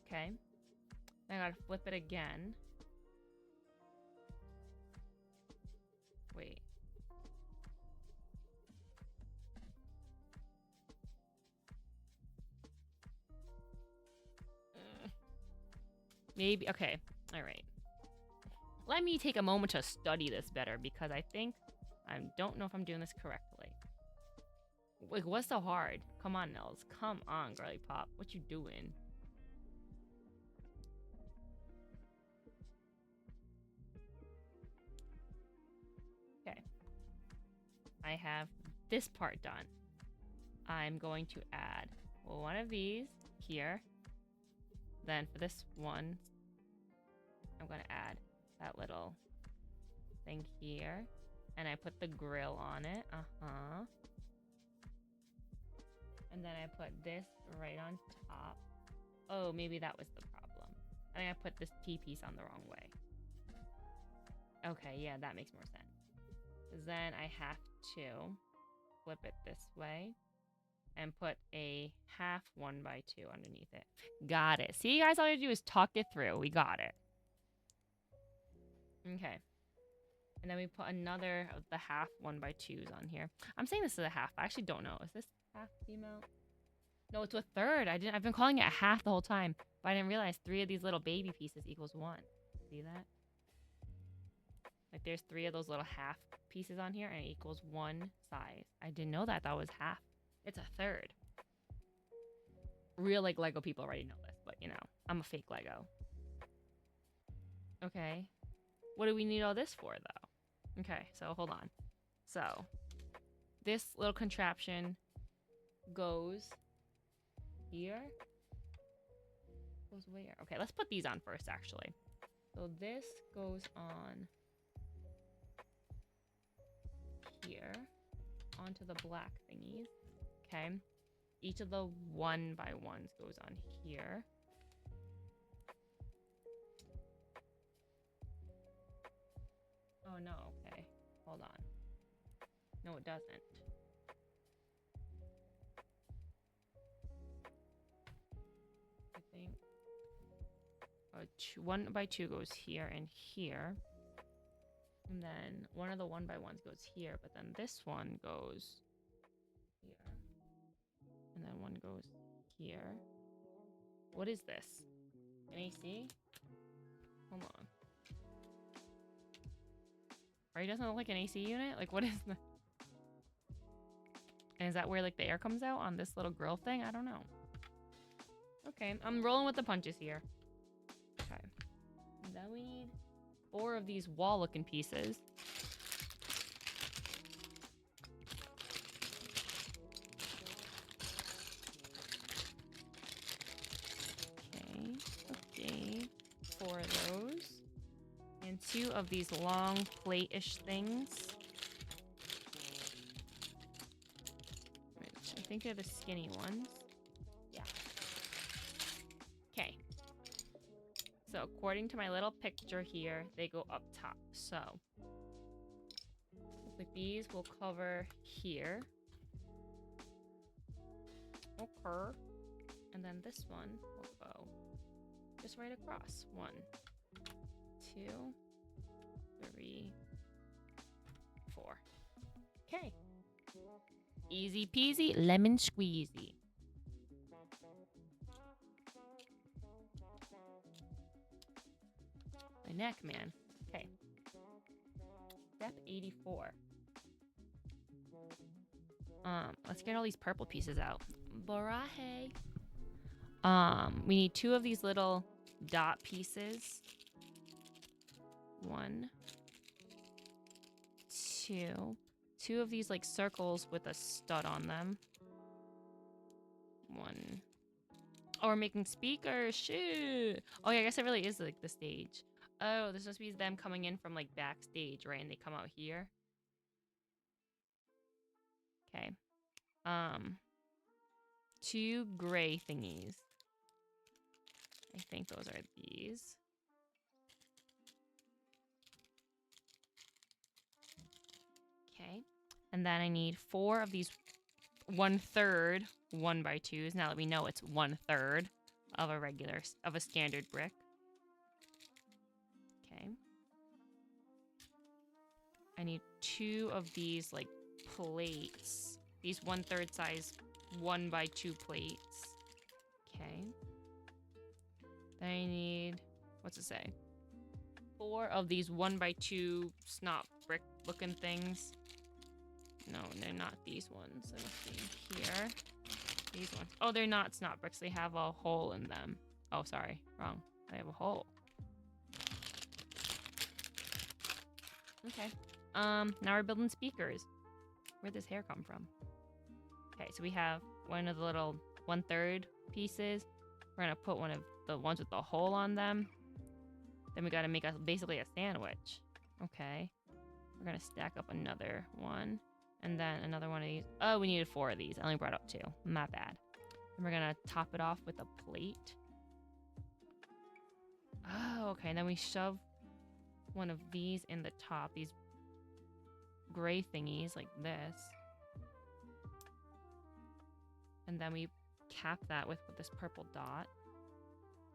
Okay. I gotta flip it again. Wait. Maybe, okay. All right. Let me take a moment to study this better because I think I don't know if I'm doing this correctly. Like, what's so hard? Come on, Nels. Come on, girly pop. What you doing? Okay. I have this part done. I'm going to add, well, one of these here. Then for this one, I'm going to add that little thing here. And I put the grill on it. And then I put this right on top. Oh, maybe that was the problem. I think I put this T-piece on the wrong way. Okay, yeah, that makes more sense. Then I have to flip it this way and put a half 1x2 underneath it. Got it. See, guys, all you have to do is talk it through. We got it. Okay. And then we put another of the half 1x2s on here. I'm saying this is a half. I actually don't know. Is this half the amount? No, it's a third. I've been calling it a half the whole time, but I didn't realize 3 of these little baby pieces equals 1. See that? Like there's 3 of those little half pieces on here and it equals 1 size. I didn't know that. I thought it was half. It's a third. Real like Lego people already know this, but you know, I'm a fake Lego. Okay. What do we need all this for though? Okay, so hold on. So this little contraption goes here. Goes where? Okay, let's put these on first actually. So this goes on here onto the black thingies. Okay. Each of the 1x1s goes on here. Oh no, okay. Hold on. No, it doesn't. I think 1x2 goes here and here. And then one of the 1x1s goes here, but then this one goes here. And then one goes here. What is this? An AC? Hold on. Or doesn't look like an AC unit? Like, what is the... And is that where, like, the air comes out on this little grill thing? I don't know. Okay, I'm rolling with the punches here. Okay. And then we need 4 of these wall-looking pieces. Okay. 4 of those. And 2 of these long plate-ish things. Which I think they're the skinny ones. Yeah. Okay. So according to my little picture here, they go up top. So like these will cover here. Okay. And then this one will go just right across. 1, 2, 3, 4. Okay. Easy peasy, lemon squeezy. My neck, man. Okay. Step 84. Let's get all these purple pieces out. Barahe. We need 2 of these little dot pieces. 1, 2. 2 of these like circles with a stud on them. 1. Oh, we're making speakers. Shoot. Oh yeah, I guess it really is like the stage. Oh, this must be them coming in from like backstage, right? And they come out here. Okay. 2 gray thingies. I think those are these. Okay. And then I need 4 of these 1/3 1x2s. Now that we know it's 1/3 of a standard brick. Okay. I need 2 of these like plates. These 1/3 size 1x2 plates. Okay. Then I need, what's it say? 4 of these 1x2 snot brick looking things. No, they're not these ones. Let me see here. These ones. Oh, they're not snot bricks. They have a hole in them. Oh, sorry. Wrong. They have a hole. Okay. Now we're building speakers. Where'd this hair come from? Okay, so we have one of the little 1/3 pieces. We're gonna put one of the ones with the hole on them. Then we gotta make basically a sandwich. Okay. We're gonna stack up another one. And then another one of these. Oh, we needed 4 of these. I only brought up 2. Not bad. And we're gonna top it off with a plate. Oh, okay. And then we shove one of these in the top. These gray thingies like this. And then we cap that with this purple dot.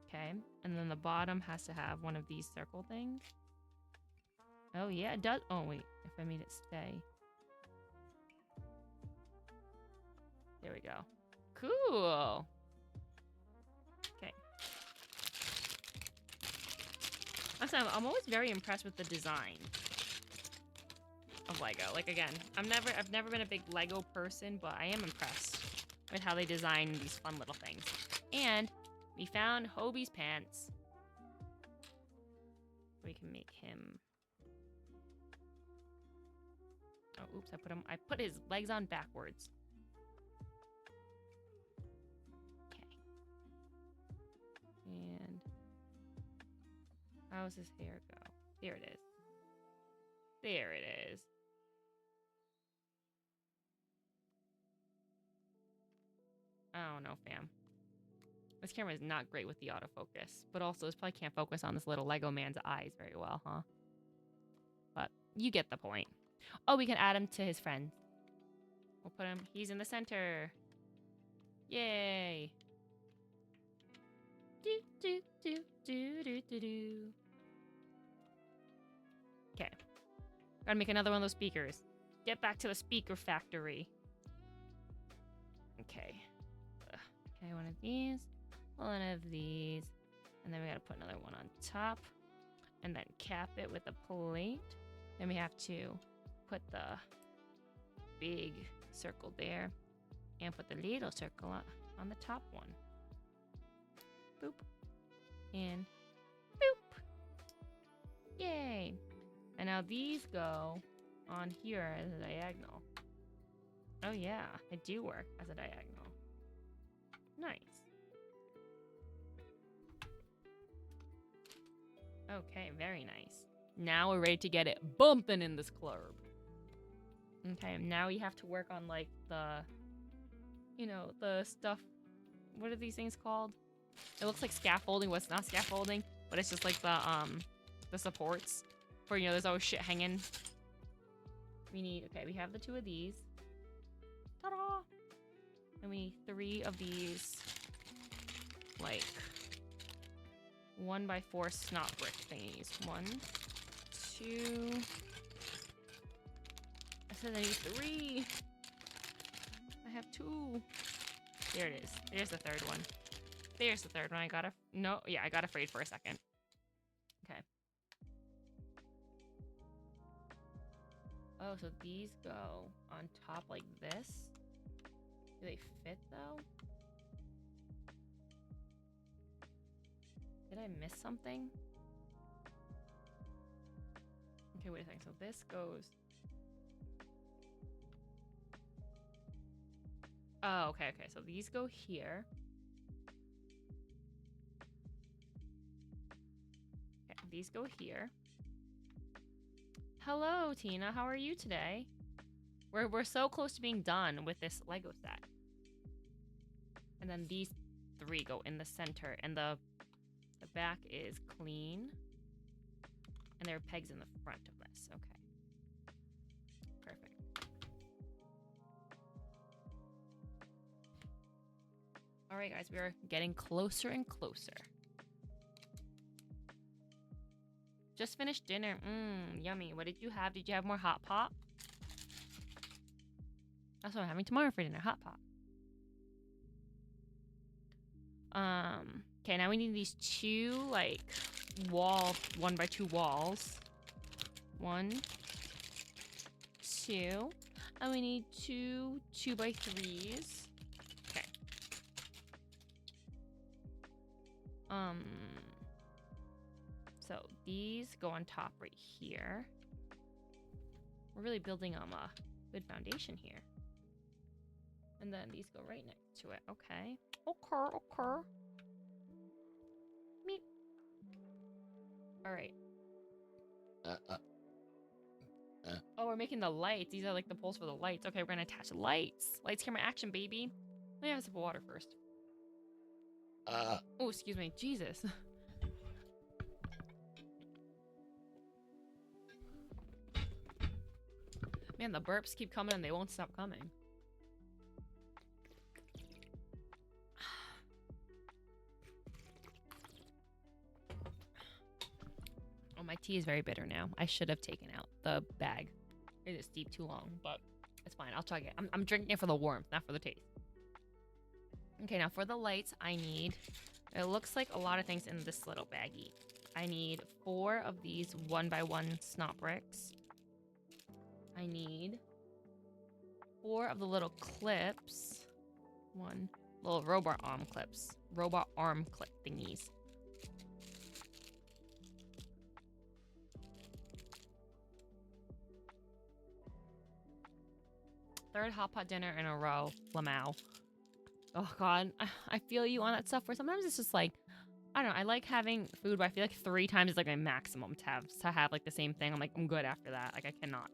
Okay. And then the bottom has to have one of these circle things. Oh, yeah, it does. Oh, wait. If I made it stay. There we go. Cool. Okay. I'm always very impressed with the design of Lego. Like, again, I've never been a big Lego person, but I am impressed with how they design these fun little things. And we found Hobie's pants. We can make him. Oh, oops! I put his legs on backwards. Okay. And how does his hair go? There it is. There it is. I don't know, fam. This camera is not great with the autofocus, but also this probably can't focus on this little Lego man's eyes very well, huh? But you get the point. Oh, we can add him to his friends. We'll put him, he's in the center. Yay. Do, do, do, do, do, do, do. Okay. Gotta make another one of those speakers. Get back to the speaker factory. Okay. Okay, one of these. One of these. And then we gotta put another one on top. And then cap it with a plate. Then we have to put the big circle there. And put the little circle on the top one. Boop. And boop. Yay. And now these go on here as a diagonal. Oh yeah, they do work as a diagonal. Nice. Okay, very nice. Now we're ready to get it bumping in this club. Okay, now we have to work on like the, you know, the stuff. What are these things called? It looks like scaffolding, but it's not scaffolding, but it's just like the supports for, you know, there's always shit hanging. We need, okay, we have the 2 of these. Ta-da! And we need 3 of these, like 1x4 snot brick thingies. 1, 2. I said I need 3. I have 2. There it is. There's the 3rd one. There's the 3rd one. I got I got afraid for a second. Okay. Oh, so these go on top like this. Do they fit though? Did I miss something? Okay, wait a second. So this goes. Oh, okay, okay. So these go here. Okay, these go here. Hello, Tina. How are you today? We're so close to being done with this Lego set. And then these 3 go in the center, and the back is clean. And there are pegs in the front of this. Okay. Perfect. All right, guys, we are getting closer and closer. Just finished dinner. Yummy. What did you have? Did you have more hot pot? That's what I'm having tomorrow for dinner. Hot pot. Okay, now we need these 2 like 1x2 walls. 1, 2, and we need 2 2x3s. Okay. So these go on top right here. We're really building a good foundation here. And then these go right next to it. Okay. Okay. Meep. All right. Oh, we're making the lights. These are like the poles for the lights. Okay, we're gonna attach lights. Lights, camera, action, baby. Let me have a sip of water first. Oh, excuse me. Jesus. Man, the burps keep coming and they won't stop coming. Oh, my tea is very bitter now. I should have taken out the bag. It is deep too long, but it's fine. I'll chug it. I'm drinking it for the warmth, not for the taste. Okay, now for the lights, I need... It looks like a lot of things in this little baggie. I need 4 of these 1x1 snot bricks. I need 4 of the little clips. 1 little robot arm clips. Robot arm clip thingies. Third hot pot dinner in a row. Lamau. Oh god, I feel you on that stuff where sometimes it's just like, I don't know, I like having food, but I feel like 3 times is like my maximum to have like the same thing. I'm like, I'm good after that. Like, I cannot.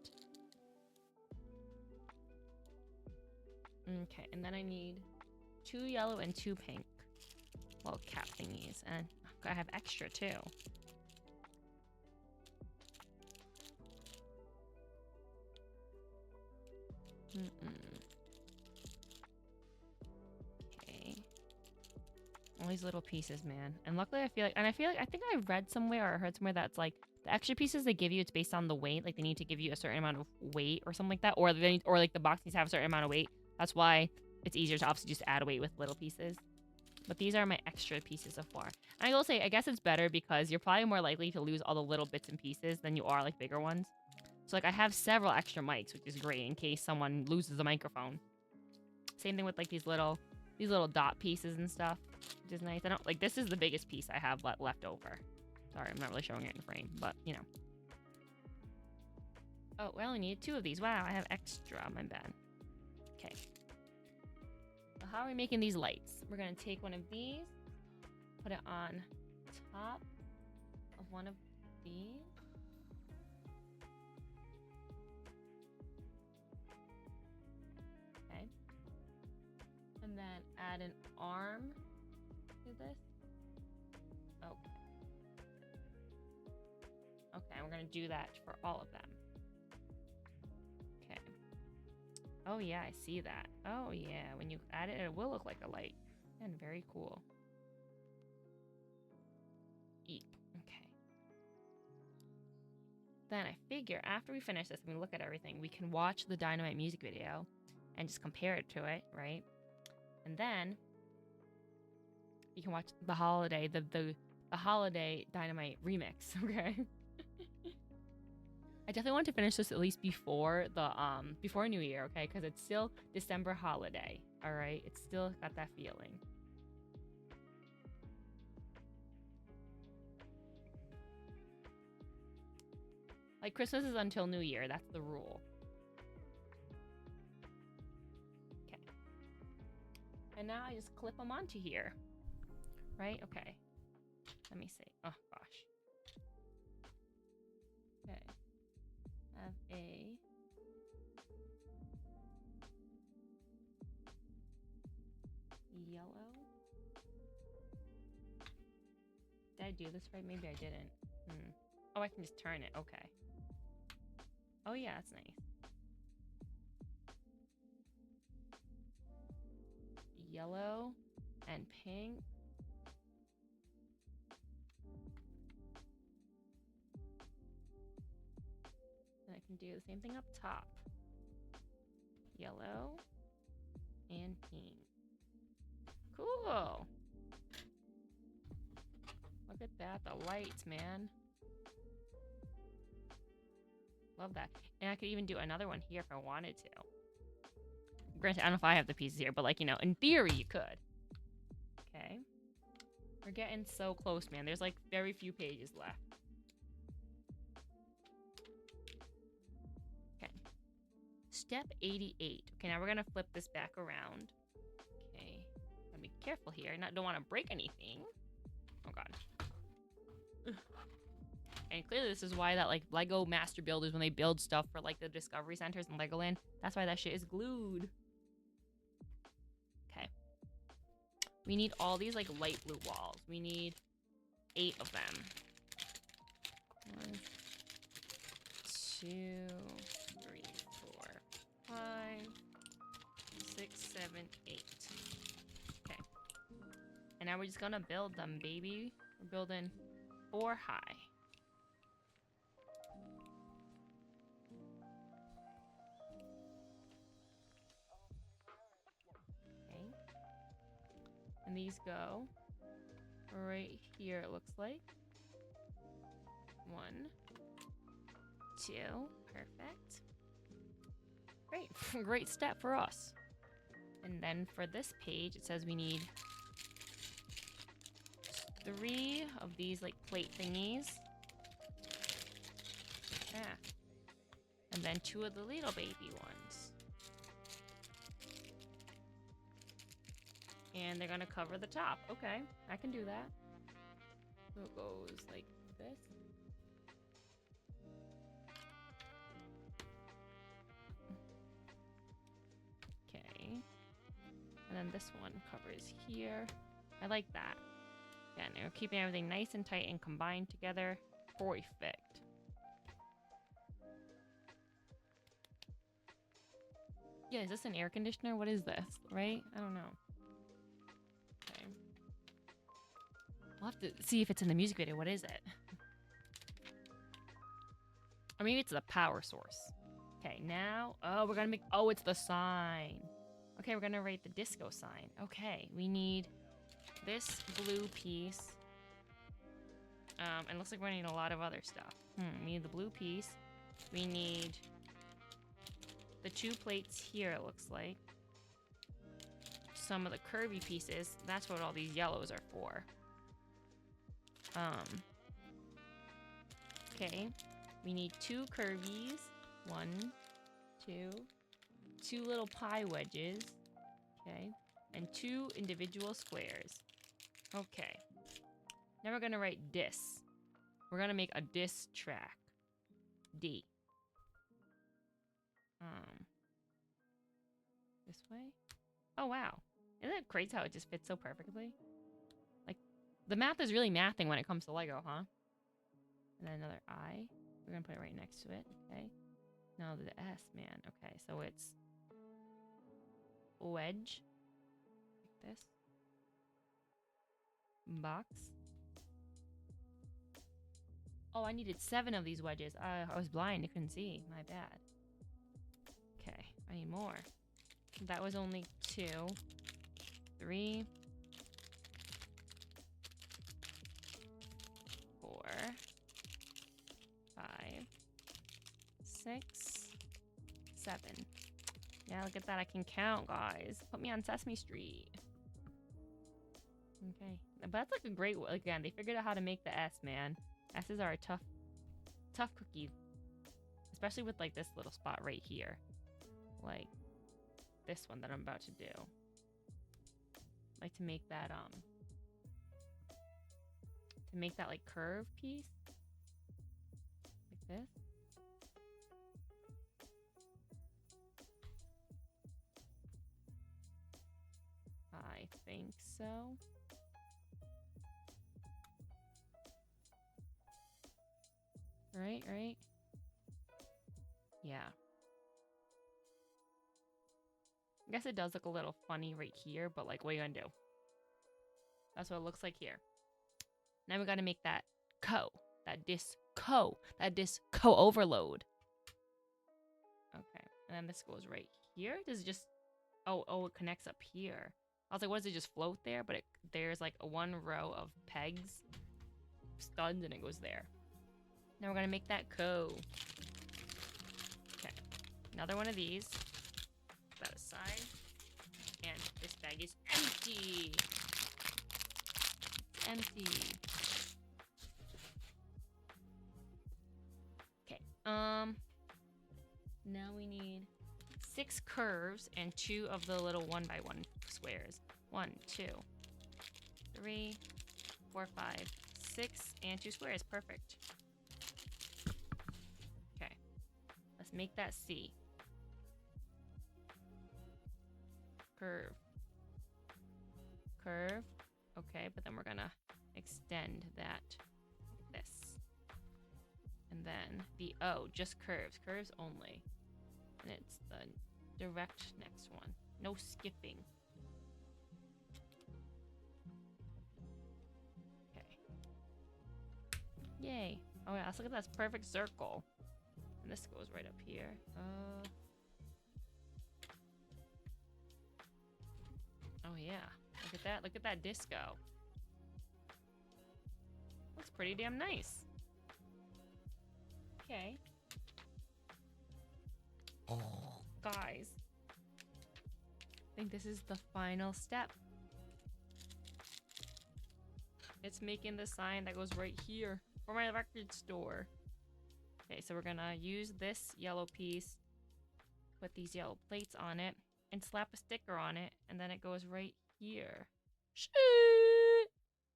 Okay, and then I need 2 yellow and 2 pink little cap thingies. And I have extra too. Okay. these little pieces, man. And luckily, I think I read somewhere or heard somewhere that's like the extra pieces they give you, it's based on the weight. Like they need to give you a certain amount of weight or something like that, or like the box needs to have a certain amount of weight. That's why it's easier to obviously just add weight with little pieces. But these are my extra pieces so far. And I will say, I guess it's better because you're probably more likely to lose all the little bits and pieces than you are like bigger ones. So like I have several extra mics, which is great in case someone loses a microphone. Same thing with like these little dot pieces and stuff, which is nice. I don't like, this is the biggest piece I have left over. Sorry, I'm not really showing it in frame, but you know. Oh, we only need 2 of these. Wow, I have extra. My bad. Okay. So how are we making these lights? We're gonna take one of these, put it on top of one of these. Okay. And then add an arm to this. Okay. Okay, we're gonna do that for all of them. Okay. Oh yeah, I see that. Oh yeah, when you add it, it will look like a light. And very cool. Eep. Okay. Then I figure after we finish this and we look at everything, we can watch the Dynamite music video and just compare it to it, right? And then you can watch the holiday, the holiday Dynamite remix, okay? I definitely want to finish this at least before the before New Year, okay? Because it's still December holiday, all right? It's still got that feeling. Like Christmas is until New Year, that's the rule. Okay. And now I just clip them onto here, right? Okay. Let me see. Oh gosh. Okay. Have a yellow. Did I do this right? Maybe I didn't. Oh, I can just turn it. Okay. Oh yeah, that's nice. Yellow and pink. And I can do the same thing up top. Yellow and pink. Cool. Look at that, the lights, man. Love that. And I could even do another one here if I wanted to. Granted, I don't know if I have the pieces here, but like, you know, in theory you could. Okay. We're getting so close, man. There's like very few pages left. Okay. Step 88. Okay, now we're gonna flip this back around. Okay. Gotta be careful here. Don't want to break anything. Oh god. And clearly this is why that like Lego master builders, when they build stuff for like the Discovery Centers in Legoland, that's why that shit is glued. Okay. We need all these like light blue walls. We need 8 of them. 1, 2, 3, 4, 5, 6, 7, 8. Okay. And now we're just gonna build them, baby. We're building 4 high. And these go right here, it looks like. 1, 2, perfect. Great, great step for us. And then for this page, it says we need 3 of these like plate thingies. Yeah. And then 2 of the little baby ones. And they're gonna cover the top. Okay, I can do that. So it goes like this. Okay. And then this one covers here. I like that. Again, we're keeping everything nice and tight and combined together. Perfect. Yeah, is this an air conditioner? What is this? Right? I don't know. Okay. I'll have to see if it's in the music video. What is it? Or maybe it's the power source. Okay, now, oh, we're gonna make, oh, it's the sign. Okay, we're gonna write the disco sign. Okay, we need this blue piece. And it looks like we're gonna need a lot of other stuff. We need the blue piece. We need the 2 plates here, it looks like. Some of the curvy pieces. That's what all these yellows are for. Okay. We need 2 curvies. 1, 2. 2 little pie wedges. Okay. And 2 individual squares. Okay. Now we're gonna write dis. We're gonna make a dis track. D. This way? Oh, wow. Isn't it crazy how it just fits so perfectly? Like, the math is really mathing when it comes to Lego, huh? And then another I. We're gonna put it right next to it, okay? Now the S, man. Okay, so it's wedge. Like this. Box. Oh, I needed 7 of these wedges. I was blind, I couldn't see. My bad. Okay, I need more. That was only 2. 3. 4. 5. 6. 7. Yeah, look at that. I can count, guys. Put me on Sesame Street. Okay. But that's like a great, again, they figured out how to make the S, man. S's are a tough cookie. Especially with like this little spot right here. Like this one that I'm about to do. Like to make that like curve piece. Like this. I think so. Right? Yeah. I guess it does look a little funny right here, but like, what are you gonna do? That's what it looks like here. Now we gotta make that disco overload. Okay, and then this goes right here. Does it just, oh, it connects up here. I was like, what, does it just float there? But there's like a 1 row of pegs, studs, and it goes there. Now we're gonna make that co. Okay, another one of these. Put that aside. And this bag is empty. It's empty. Okay, now we need 6 curves and 2 of the little 1x1 squares. 1, 2, 3, 4, 5, 6, and 2 squares. Perfect. Okay, let's make that C. Curve. Okay, but then we're gonna extend that like this. And then the O, just curves only. And it's the direct next one. No skipping. Okay. Yay. Oh yeah, let's look at that perfect circle. And this goes right up here. Oh yeah. Look at that. Look at that disco. Looks pretty damn nice. Okay. Oh, guys. I think this is the final step. It's making the sign that goes right here for my record store. Okay, so we're gonna use this yellow piece, put these yellow plates on it, and slap a sticker on it, and then it goes right here. Shit!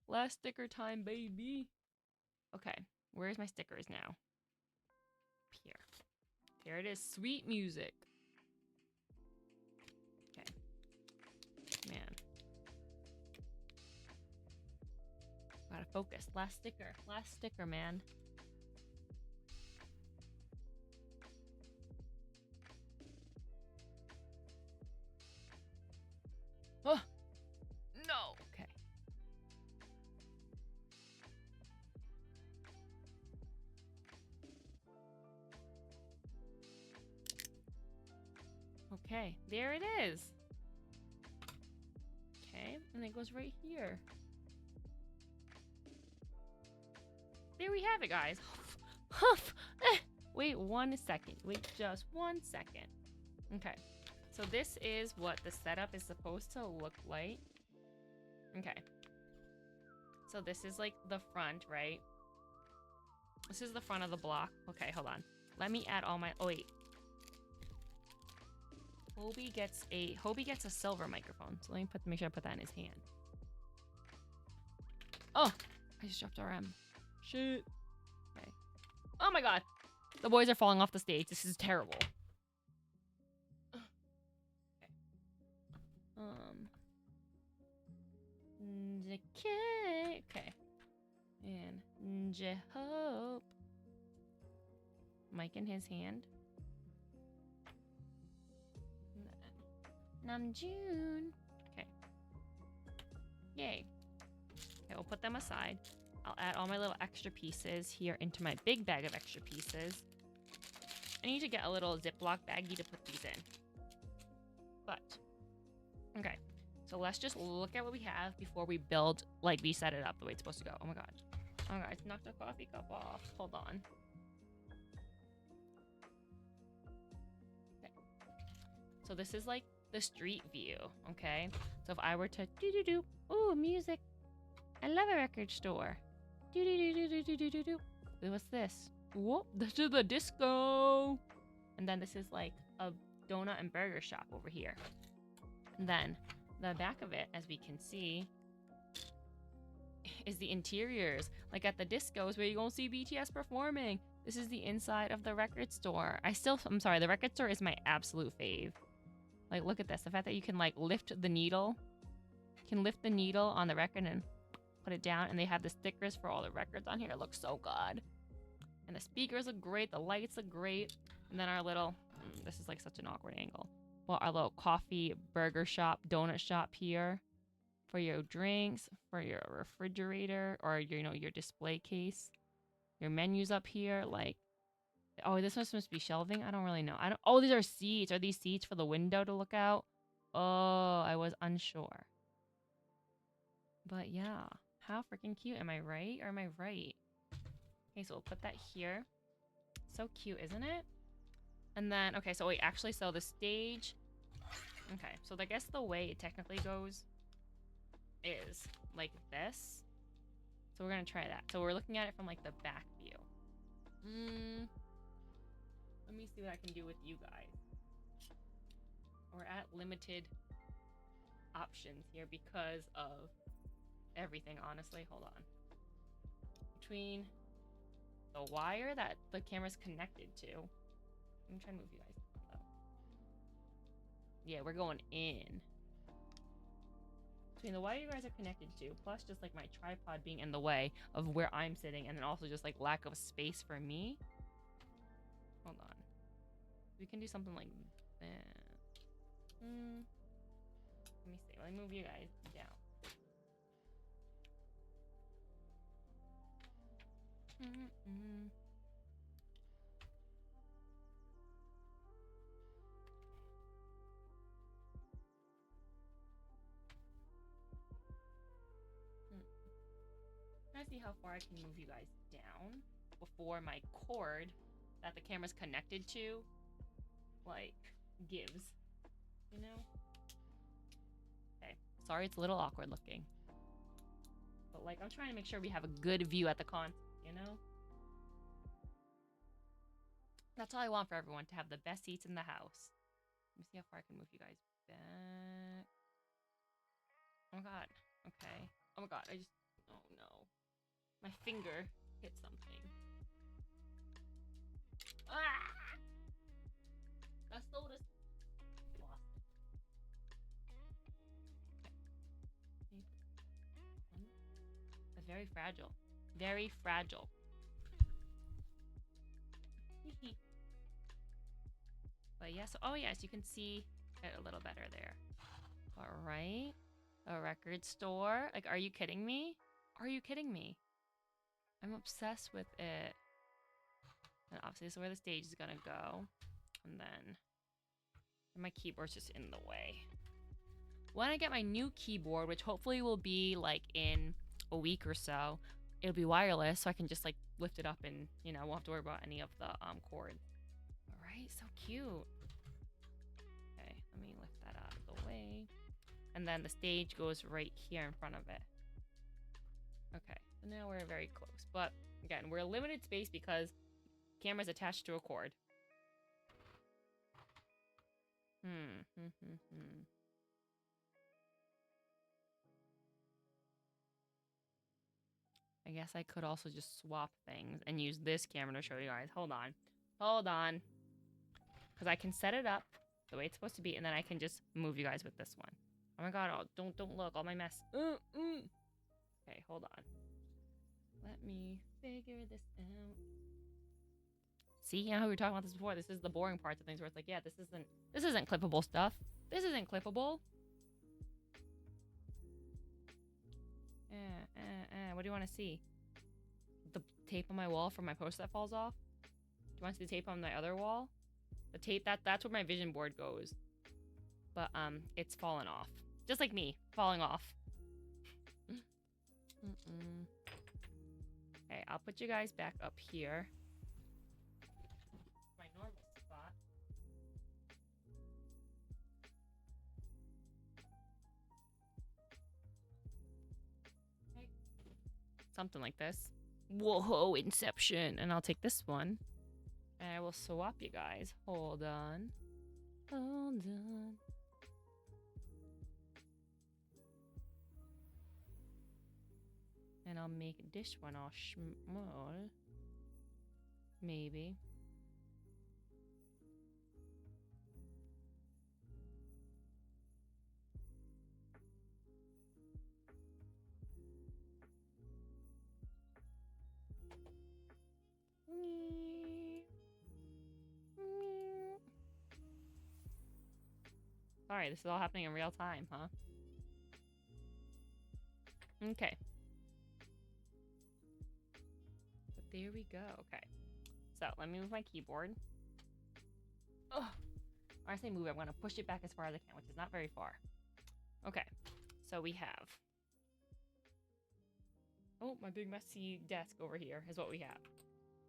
Last sticker time, baby. Okay, where's my stickers now? Here. Here it is. Sweet music. Okay. Man. Gotta focus. Last sticker, man. Oh! No! Okay. Okay, there it is. Okay, and it goes right here. There we have it, guys. Wait 1 second. Wait just 1 second. Okay, so this is what the setup is supposed to look like. Okay, so this is like the front, right? This is the front of the block. Okay, hold on. Let me add all my. Oh wait. Hobie gets a silver microphone. So let me make sure I put that in his hand. Oh, I just dropped RM. Shit. Okay. Oh my god. The boys are falling off the stage. This is terrible. Okay. Okay. And J-Hope. Mic in his hand. Namjoon. Okay. Yay. Okay, we'll put them aside. I'll add all my little extra pieces here into my big bag of extra pieces. I need to get a little Ziploc baggie to put these in. But, okay. So let's just look at what we have before we build, like we set it up the way it's supposed to go. Oh my god. Oh my god, I knocked the coffee cup off. Hold on. Okay. So this is like the street view, okay? So if I were to do-do-do, ooh, music. I love a record store. Do-do-do-do-do-do-do-do. What's this? Whoop, this is the disco. And then this is like a donut and burger shop over here. And then the back of it, as we can see, is the interiors. Like at the discos where you're gonna see BTS performing. This is the inside of the record store. I'm sorry, the record store is my absolute fave. Like, look at this. The fact that you can, like, lift the needle. You can lift the needle on the record and put it down. And they have the stickers for all the records on here. It looks so good. And the speakers look great. The lights look great. And then our little... this is, like, such an awkward angle. Well, our little coffee, burger shop, donut shop here. For your drinks. For your refrigerator. Or, your display case. Your menus up here. Like... oh, this one must be shelving? I don't really know. Oh, these are seats. Are these seats for the window to look out? Oh, I was unsure. But yeah. How freaking cute. Am I right? Or am I right? Okay, so we'll put that here. So cute, isn't it? And then, okay, so wait, actually, so the stage... okay, so I guess the way it technically goes is like this. So we're gonna try that. So we're looking at it from, like, the back view. Let me see what I can do with you guys. We're at limited options here because of everything, honestly. Hold on. Between the wire that the camera's connected to. I'm trying to move you guys though. Yeah, we're going in. Between the wire you guys are connected to, plus just like my tripod being in the way of where I'm sitting, and then also just like lack of space for me. Hold on. We can do something like that. Let me see. Let me move you guys down. Trying to see how far I can move you guys down before my cord that the camera's connected to, like, gives, you know? Okay, sorry it's a little awkward looking. But, like, I'm trying to make sure we have a good view at the concert, you know? That's all I want for everyone, to have the best seats in the house. Let me see how far I can move you guys back. Oh my god, okay. Oh my god, oh no. My finger hit something. Ah! That's so lost it. It's very fragile. Very fragile. But yes, oh yes, you can see it a little better there. All right. A record store. Like, are you kidding me? Are you kidding me? I'm obsessed with it. And obviously, this is where the stage is gonna go. And then My keyboard's just in the way. When I get my new keyboard, which hopefully will be like in a week or so, it'll be wireless, so I can just like lift it up and, you know, won't have to worry about any of the cord. All right, so cute. Okay, let me lift that out of the way. And then the stage goes right here in front of it. Okay, so now we're very close. But again, we're a limited space because camera's attached to a cord. I guess I could also just swap things and use this camera to show you guys. Hold on. Hold on. Because I can set it up the way it's supposed to be, and then I can just move you guys with this one. Oh my god, oh, don't look. All my mess. Okay, hold on. Let me figure this out. See how we were talking about this before? This is the boring parts of things where it's like, yeah, this isn't clippable stuff. This isn't clippable. What do you want to see? The tape on my wall from my poster that falls off? Do you want to see the tape on my other wall? The tape, that's where my vision board goes. But, it's fallen off. Just like me, falling off. Okay, I'll put you guys back up here. My normal spot. Okay. Something like this. Whoa, Inception. And I'll take this one. And I will swap you guys. Hold on. Hold on. And I'll make this one all small. Maybe. Sorry, this is all happening in real time, huh? Okay. But there we go. Okay. So, let me move my keyboard. Oh, when I say move, I'm going to push it back as far as I can, which is not very far. Okay. So, we have... Oh, my big messy desk over here is what we have.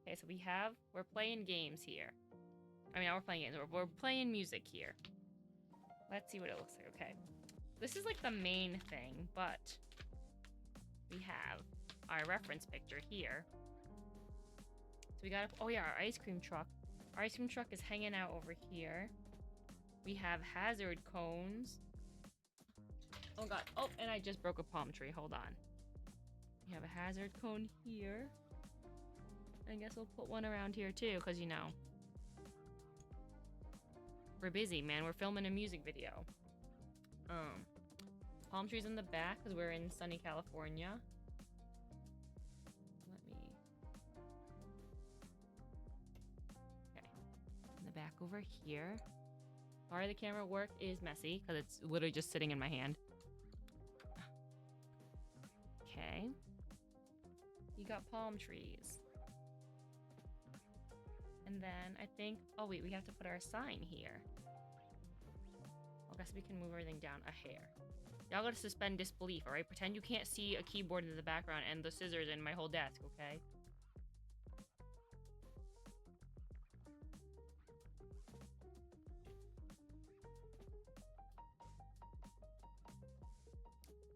Okay, so we're playing games here. I mean, not we're playing games, we're playing music here. Let's see what it looks like. Okay. This is like the main thing, but we have our reference picture here. So we got, oh yeah, our ice cream truck. Our ice cream truck is hanging out over here. We have hazard cones. Oh god. Oh, and I just broke a palm tree. Hold on. We have a hazard cone here. I guess we'll put one around here too, because you know, we're busy, man. We're filming a music video. Palm trees in the back because we're in sunny California. Okay. In the back over here. Sorry, the camera work is messy because it's literally just sitting in my hand. Okay. You got palm trees. And then I think, oh wait, we have to put our sign here. I guess we can move everything down a hair. Y'all gotta suspend disbelief, alright? Pretend you can't see a keyboard in the background and the scissors in my whole desk, okay?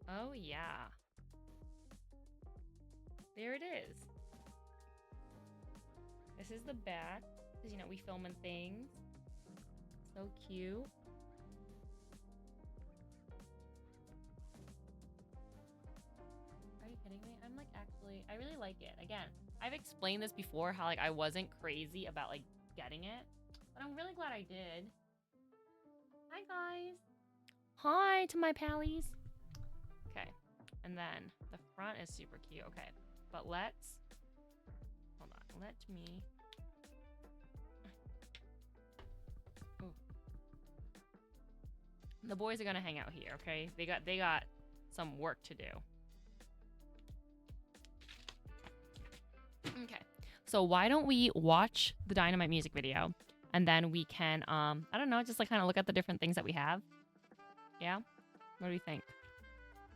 Oh yeah. There it is. This is the back, because, you know, we filming things. So cute. Are you kidding me? I'm like, actually, I really like it. Again, I've explained this before, how like I wasn't crazy about like getting it, but I'm really glad I did. Hi guys. Hi to my pallies. Okay, and then the front is super cute. Okay, but let's, hold on, let me, ooh. The boys are gonna hang out here, okay? They got some work to do. Okay, so why don't we watch the Dynamite music video? And then we can, I don't know, just like kind of look at the different things that we have. Yeah? What do we think?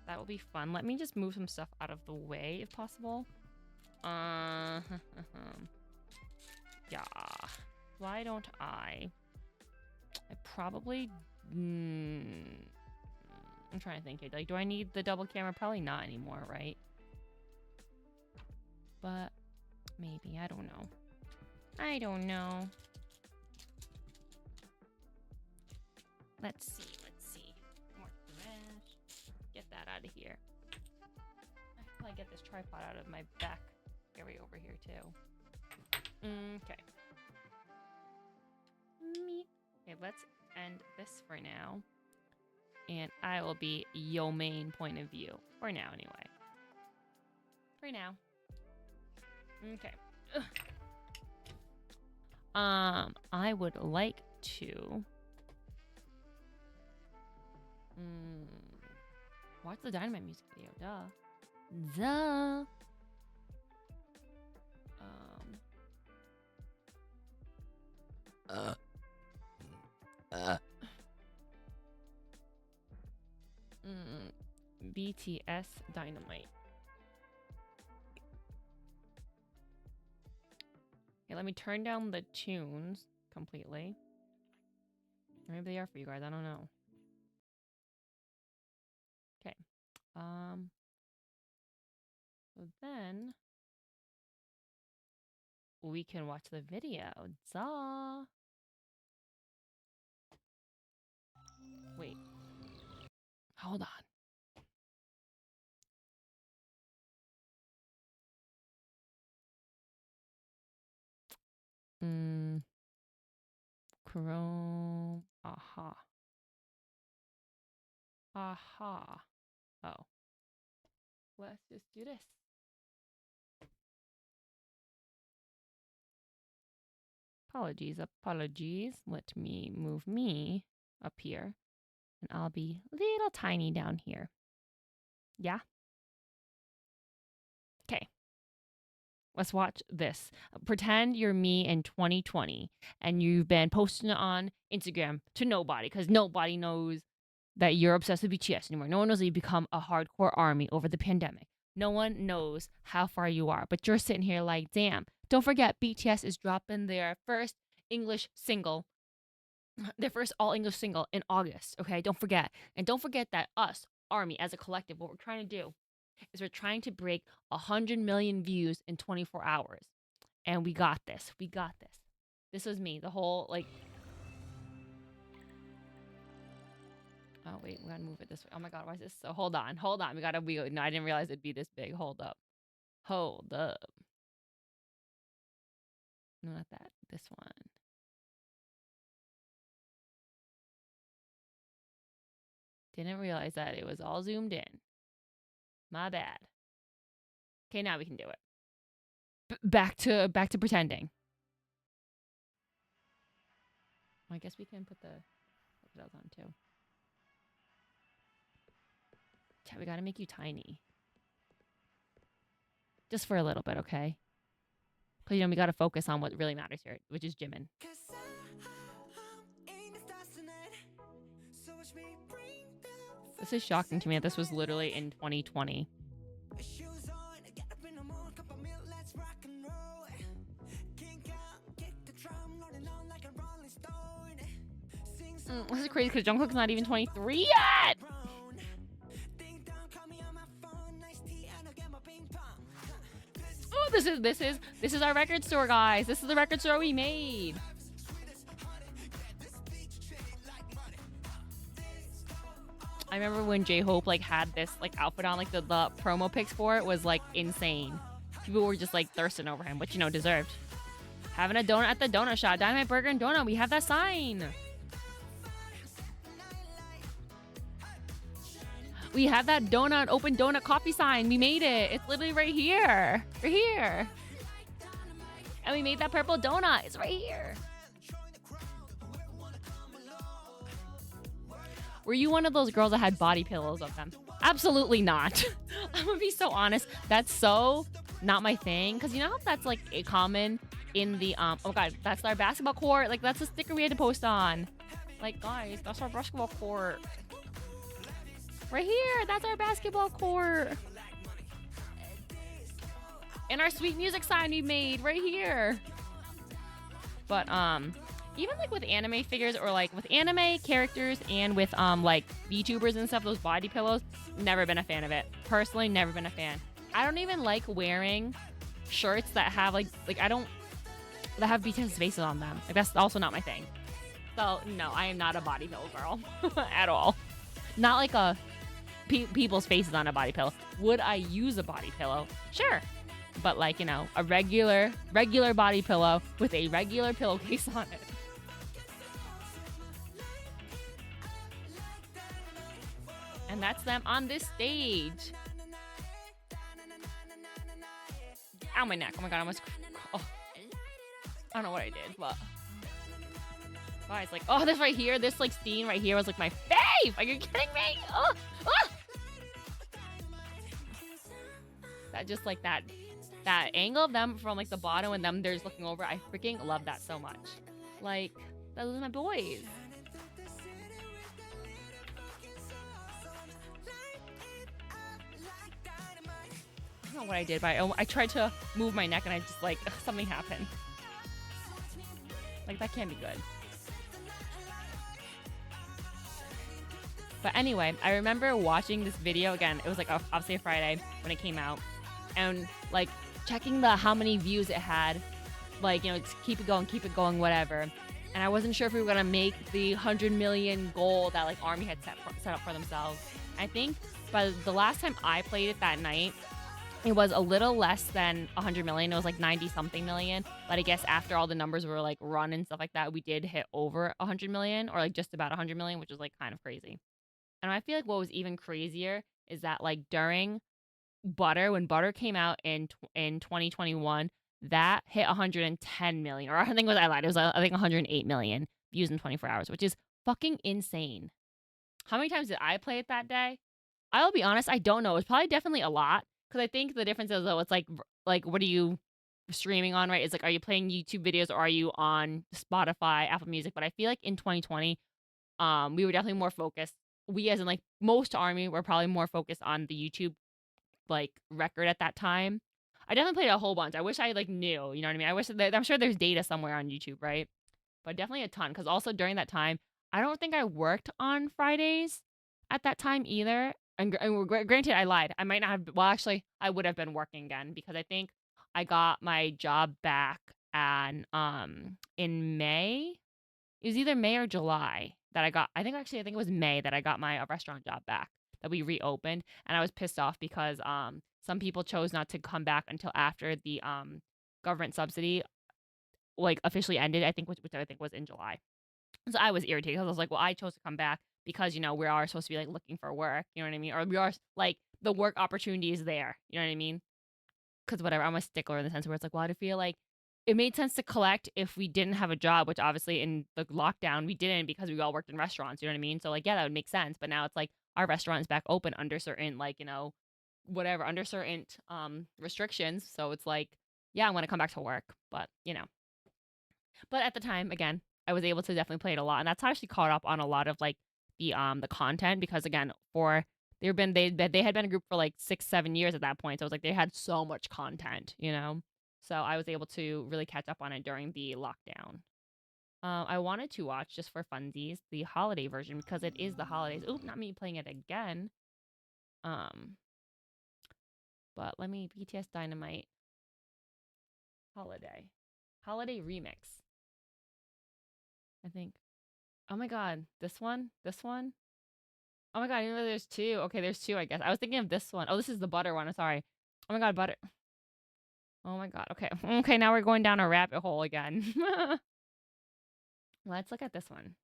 That will be fun. Let me just move some stuff out of the way if possible. Yeah. Why don't I probably... I'm trying to think here. Like, do I need the double camera? Probably not anymore, right? But maybe. I don't know. I don't know. Let's see. More trash. Get that out of here. I should probably get this tripod out of my back area over here too. Okay. Okay, let's end this for now. And I will be your main point of view. For now, anyway. For now. Okay. Ugh. I would like to... watch the Dynamite music video, duh. BTS Dynamite. Okay, let me turn down the tunes completely. Or maybe they are for you guys, I don't know. Okay. So then we can watch the video. Duh. Wait. Hold on. Chrome. Aha. Oh. Let's just do this. Apologies. Let me move me up here. And I'll be little tiny down here. Yeah? Okay. Let's watch this. Pretend you're me in 2020 and you've been posting it on Instagram to nobody because nobody knows that you're obsessed with BTS anymore. No one knows that you become a hardcore army over the pandemic. No one knows how far you are, but you're sitting here like, damn. Don't forget, BTS is dropping their first English single, their first all-English single in August, okay? Don't forget. And don't forget that us, ARMY, as a collective, what we're trying to do is we're trying to break 100 million views in 24 hours. And we got this. We got this. This was me. The whole, like... Oh, wait. We gotta move it this way. Oh, my God. Why is this so... Hold on. We gotta... No, I didn't realize it'd be this big. Hold up. No, not that. This one. Didn't realize that it was all zoomed in. My bad. Okay, now we can do it. Back to pretending. I guess we can put the subtitles on too. Chat, we gotta make you tiny. Just for a little bit, okay? Because, we gotta focus on what really matters here, which is Jimin. This is shocking to me that this was literally in 2020. This is crazy because Jungkook's not even 23 yet! Oh, this is our record store, guys. This is the record store we made. I remember when J-Hope had this outfit on, the promo pics for it was insane. People were just thirsting over him, which deserved. Having a donut at the donut shop. Dynamite Burger and Donut. We have that sign. We have that open donut coffee sign. We made it. It's literally right here. Right here. And we made that purple donut. It's right here. Were you one of those girls that had body pillows of them? Absolutely not. I'm gonna be so honest. That's so not my thing. Because you know how that's a common in the oh my god, that's our basketball court. Like that's the sticker we had to post on. Like guys, that's our basketball court. Right here, that's our basketball court. And our sweet music sign we made right here. But even like with anime figures or like with anime characters and with like VTubers and stuff, those body pillows, never been a fan of it. Personally, never been a fan. I don't even like wearing shirts that have like I don't that have BTS faces on them. Like that's also not my thing. So no, I am not a body pillow girl at all. Not like a people's faces on a body pillow. Would I use a body pillow? Sure. But like, you know, a regular body pillow with a regular pillowcase on it. And that's them on this stage. Ow, my neck. Oh my god, I almost... Oh. I don't know what I did, but... Guys, like, oh, this right here, this like scene right here was like my fave! Are you kidding me? Oh, oh! That just like that angle of them from like the bottom and them they're just looking over, I freaking love that so much. Like, those are my boys. I don't know what I did, but I tried to move my neck and I just like, something happened. Like, that can't be good. But anyway, I remember watching this video again. It was like obviously a Friday when it came out, and like checking the how many views it had, like, you know, keep it going, whatever. And I wasn't sure if we were gonna make the 100 million goal that like Army had set up for themselves. I think by the last time I played it that night, it was a little less than 100 million. It was like 90 something million. But I guess after all the numbers were like run and stuff like that, we did hit over 100 million, or like just about 100 million, which was like kind of crazy. And I feel like what was even crazier is that like during Butter, when Butter came out in 2021, that hit 110 million, or I think I lied. It was I think 108 million views in 24 hours, which is fucking insane. How many times did I play it that day? I'll be honest, I don't know. It's probably definitely a lot, because I think the difference is though it's like what are you streaming on, right? It's like, are you playing YouTube videos or are you on Spotify, Apple Music? But I feel like in 2020, we were definitely more focused. We, as in like most Army, were probably more focused on the YouTube like record at that time. I definitely played a whole bunch. I wish I like knew, you know what I mean? I wish that I'm sure there's data somewhere on YouTube, right? But definitely a ton, because also during that time, I don't think I worked on Fridays at that time either. And granted, I lied. I might not have. Well, actually, I would have been working again, because I think I got my job back and in May. It was either May or July that I got. I think it was May that I got my restaurant job back, that we reopened, and I was pissed off because some people chose not to come back until after the government subsidy like officially ended. I think which I think was in July. So I was irritated, because I was like, well, I chose to come back because, you know, we are supposed to be like looking for work, you know what I mean? Or we are like the work opportunity is there, you know what I mean? Because whatever, I'm a stickler in the sense where it's like, well, I feel like it made sense to collect if we didn't have a job, which obviously in the lockdown we didn't, because we all worked in restaurants, you know what I mean? So like, yeah, that would make sense. But now it's like our restaurant is back open under certain like, you know, whatever, under certain restrictions. So it's like, yeah, I'm gonna come back to work, but you know. But at the time, again, I was able to definitely play it a lot, and that's how I actually caught up on a lot of like the content, because again, they had been a group for like 6-7 years at that point, so it was like they had so much content, you know. So I was able to really catch up on it during the lockdown. I wanted to watch, just for funsies, the holiday version, because it is the holidays. Oop, not me playing it again. But let me BTS Dynamite holiday remix. I think. Oh my god, this one. Oh my god, I didn't know there's two. Okay, there's two, I guess. I was thinking of this one. Oh, this is the Butter one. I'm sorry. Oh my god, Butter. Oh my god. Okay. Okay, now we're going down a rabbit hole again. Let's look at this one.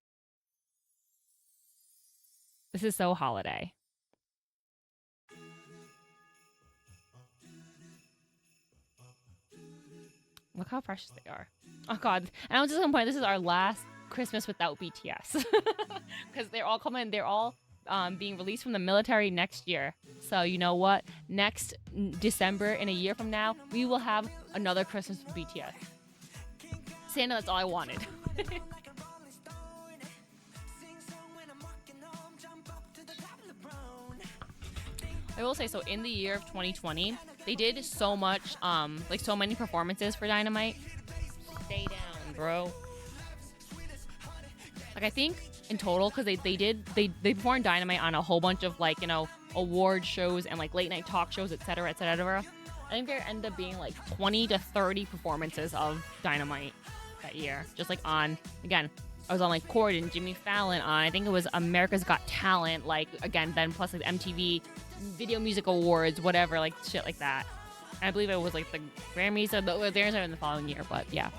This is so holiday. Look how precious they are. Oh god. And I was just gonna point, this is our last Christmas without BTS. Because they're all being released from the military next year. So you know what? Next December, in a year from now, we will have another Christmas with BTS. Santa, that's all I wanted. I will say, so in the year of 2020, they did so much, like so many performances for Dynamite. Stay down, bro. Like I think in total, because they performed Dynamite on a whole bunch of like, you know, award shows and like late night talk shows, etc., etc. I think there ended up being like 20 to 30 performances of Dynamite that year. Just like on, again, I was on like Corden, Jimmy Fallon, on I think it was America's Got Talent, like again, then plus like MTV Video Music Awards, whatever, like shit like that. And I believe it was like the Grammys or the theirs are in the following year, but yeah.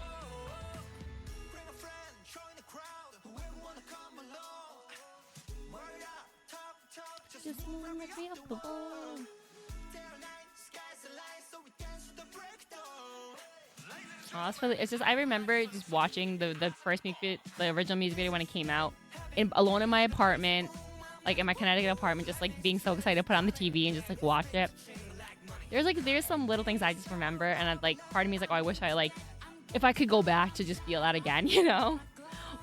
Just wanna be off the wall. Oh, that's really, it's just, I remember just watching the first music, the original music video when it came out, alone in my apartment, like in my Connecticut apartment, just like being so excited to put on the TV and just like watch it. There's some little things I just remember, and I'd like, part of me is like, oh, I wish I like, if I could go back to just feel that again, you know?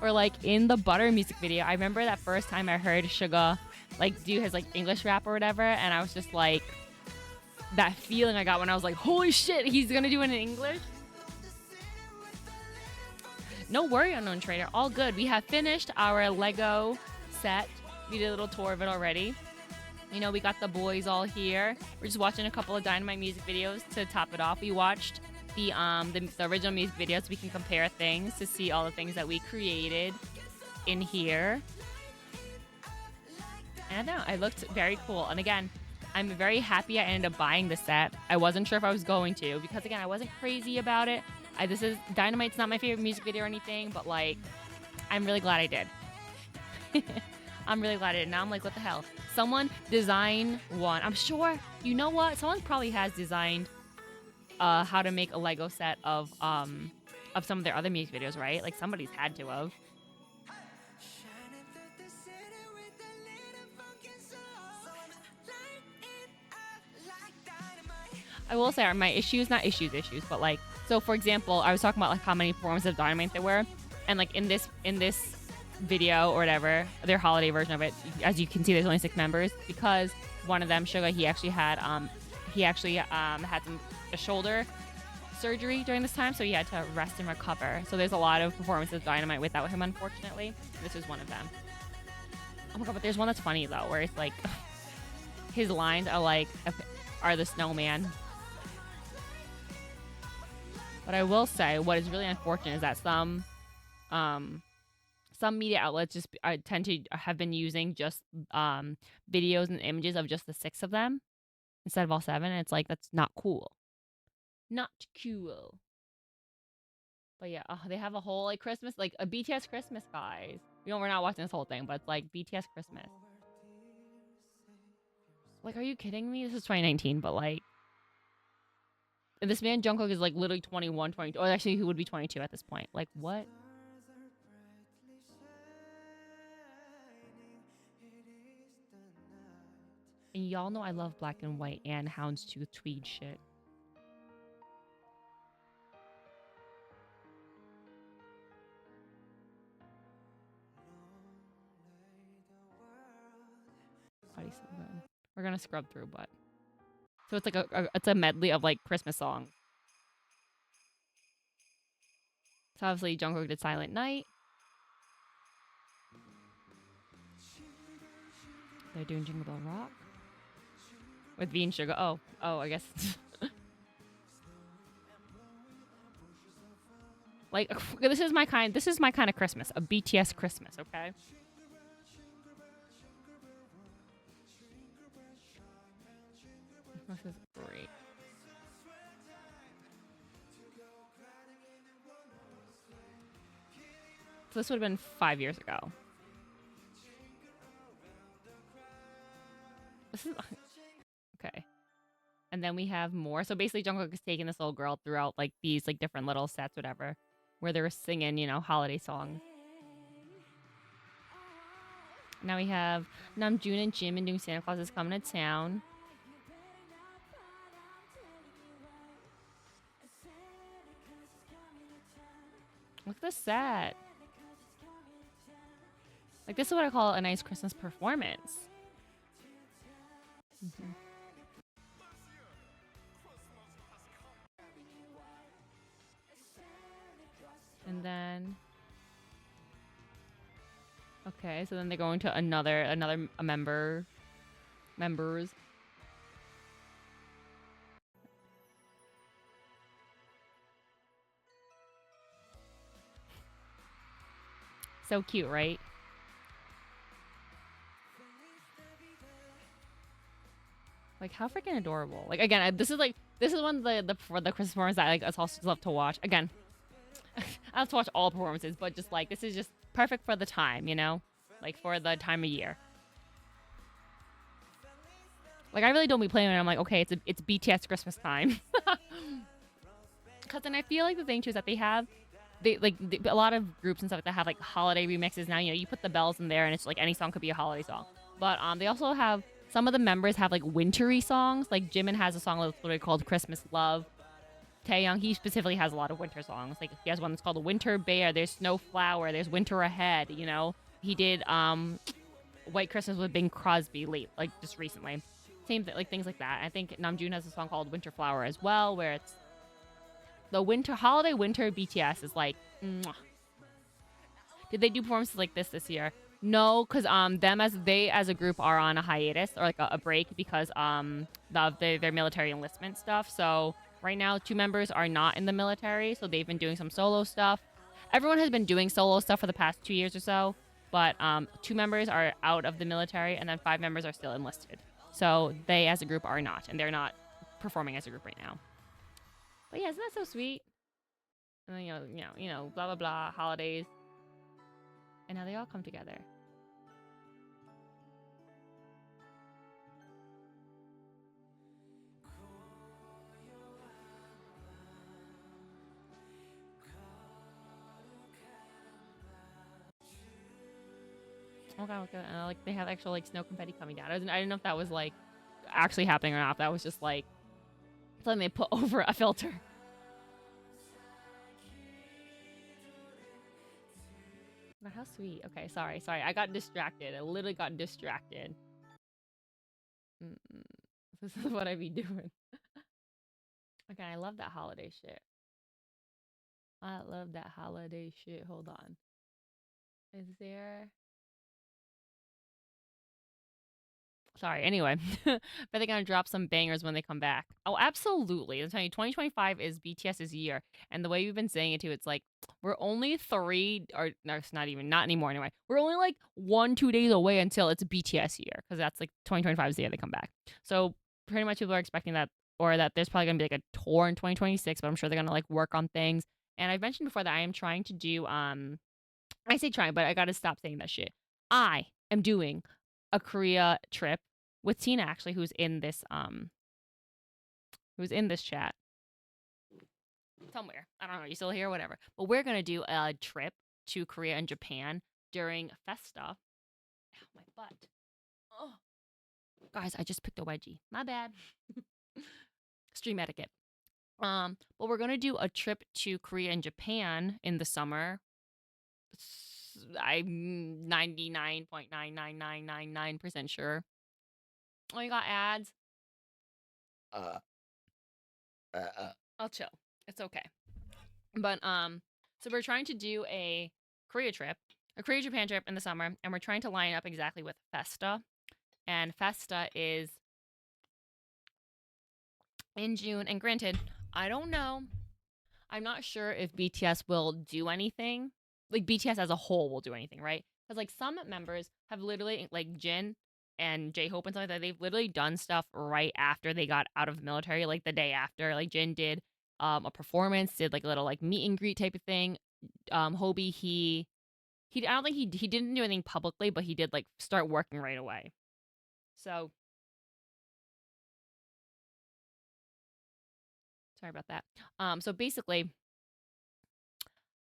Or like in the Butter music video, I remember that first time I heard Suga like do his like English rap or whatever, and I was just like, that feeling I got when I was like, holy shit, he's gonna do it in English. No worry, Unknown Trader, all good. We have finished our Lego set. We did a little tour of it already. You know, we got the boys all here. We're just watching a couple of Dynamite music videos to top it off. We watched the original music videos so we can compare things to see all the things that we created in here. And I don't know, it looked very cool. And again, I'm very happy I ended up buying the set. I wasn't sure if I was going to, because again, I wasn't crazy about it. This is Dynamite's not my favorite music video or anything, but like, I'm really glad I did. I'm really glad I did. Now I'm like, what the hell? Someone design one. I'm sure, you know what? Someone probably has designed how to make a Lego set of some of their other music videos, right? Like somebody's had to have. I will say my issues, not issues, but like, so for example, I was talking about like how many performances of Dynamite there were, and like in this video or whatever, their holiday version of it, as you can see, there's only 6 members because one of them, Suga, he actually had a shoulder surgery during this time, so he had to rest and recover. So there's a lot of performances of Dynamite without him, unfortunately. This is one of them. Oh my god, but there's one that's funny though, where it's like his lines are like, are the snowman. But I will say, what is really unfortunate is that some media outlets just tend to have been using just videos and images of just the 6 of them instead of all 7. And it's like, that's not cool. Not cool. But yeah, they have a whole like Christmas, like a BTS Christmas, guys. We're not watching this whole thing, but it's like BTS Christmas. Like, are you kidding me? This is 2019, but like, this man Jungkook is like literally 21, 22. Or actually, he would be 22 at this point. Like, what? And y'all know I love black and white and houndstooth tweed shit. We're gonna scrub through, but so it's like it's a medley of like Christmas songs. So obviously Jungkook did Silent Night. They're doing Jingle Bell Rock with V and Suga. Oh, I guess. Like, this is my kind of Christmas, a BTS Christmas, okay? This is great. So this would have been 5 years ago. This is okay. And then we have more. So basically, Jungkook is taking this little girl throughout like these like different little sets, whatever, where they were singing, you know, holiday songs. Now we have Namjoon and Jimin doing Santa Claus is Coming to Town. Look at the set. Like, this is what I call a nice Christmas performance. Mhm. And then, okay, so then they go into another members. So cute, right? Like, how freaking adorable. Like, again, this is one of the Christmas performances that like us also love to watch. Again, I have to watch all performances, but just like this is just perfect for the time, you know, like for the time of year. Like, I really don't be playing it. I'm like, okay, it's BTS Christmas time. Because then I feel like the thing too is that a lot of groups and stuff that have like holiday remixes now. You know, you put the bells in there, and it's like any song could be a holiday song. But they also have some of the members have like wintry songs. Like Jimin has a song that's literally called Christmas Love. Taeyong, he specifically has a lot of winter songs. Like he has one that's called Winter Bear. There's Snow Flower. There's Winter Ahead. You know, he did White Christmas with Bing Crosby like just recently. Same thing, like things like that. I think Namjoon has a song called Winter Flower as well, where it's the winter BTS is like, mwah. Did they do performances like this year? No, because them as a group are on a hiatus or like a break because their military enlistment stuff. So right now, 2 members are not in the military, so they've been doing some solo stuff. Everyone has been doing solo stuff for the past 2 years or so, but 2 members are out of the military, and then 5 members are still enlisted. So they, as a group, are not, and they're not performing as a group right now. But yeah, isn't that so sweet? And then blah blah blah, holidays, and now they all come together. Oh god, look at that. Like they have actual like snow confetti coming down. I didn't know if that was like actually happening or not. If that was just like something they put over a filter. But how sweet. Okay, sorry. I got distracted. I literally got distracted. Mm-mm. This is what I be doing. Okay, I love that holiday shit. I love that holiday shit. Hold on. Is there? Sorry. Anyway, but they're gonna drop some bangers when they come back. Oh, absolutely. I'm telling you, 2025 is BTS's year, and the way we've been saying it too, it's like we're only 3, or no, it's not anymore. Anyway, we're only like 1-2 days away until it's BTS year because that's like 2025 is the year they come back. So pretty much people are expecting that, or that there's probably gonna be like a tour in 2026, but I'm sure they're gonna like work on things. And I've mentioned before that I am trying to do I say trying, but I gotta stop saying that shit. I am doing a Korea trip with Tina, actually, who's in this chat somewhere. I don't know. You still here? Whatever. But we're gonna do a trip to Korea and Japan during Festa. Ow, my butt. Oh, guys, I just picked a wedgie. My bad. Stream etiquette. But we're gonna do a trip to Korea and Japan in the summer. I'm 99.99999% sure. Oh, you got ads? Uh, I'll chill. It's okay. But so we're trying to do a Korea Japan trip in the summer, and we're trying to line up exactly with Festa. And Festa is in June. And granted, I don't know. I'm not sure if BTS will do anything. Like BTS as a whole will do anything, right? Because like some members have literally, like Jin and J-Hope and stuff like that, they've literally done stuff right after they got out of the military, like the day after. Like Jin did a performance, did like a little like meet and greet type of thing. Hobie, he I don't think he didn't do anything publicly, but he did like start working right away. So sorry about that. So basically,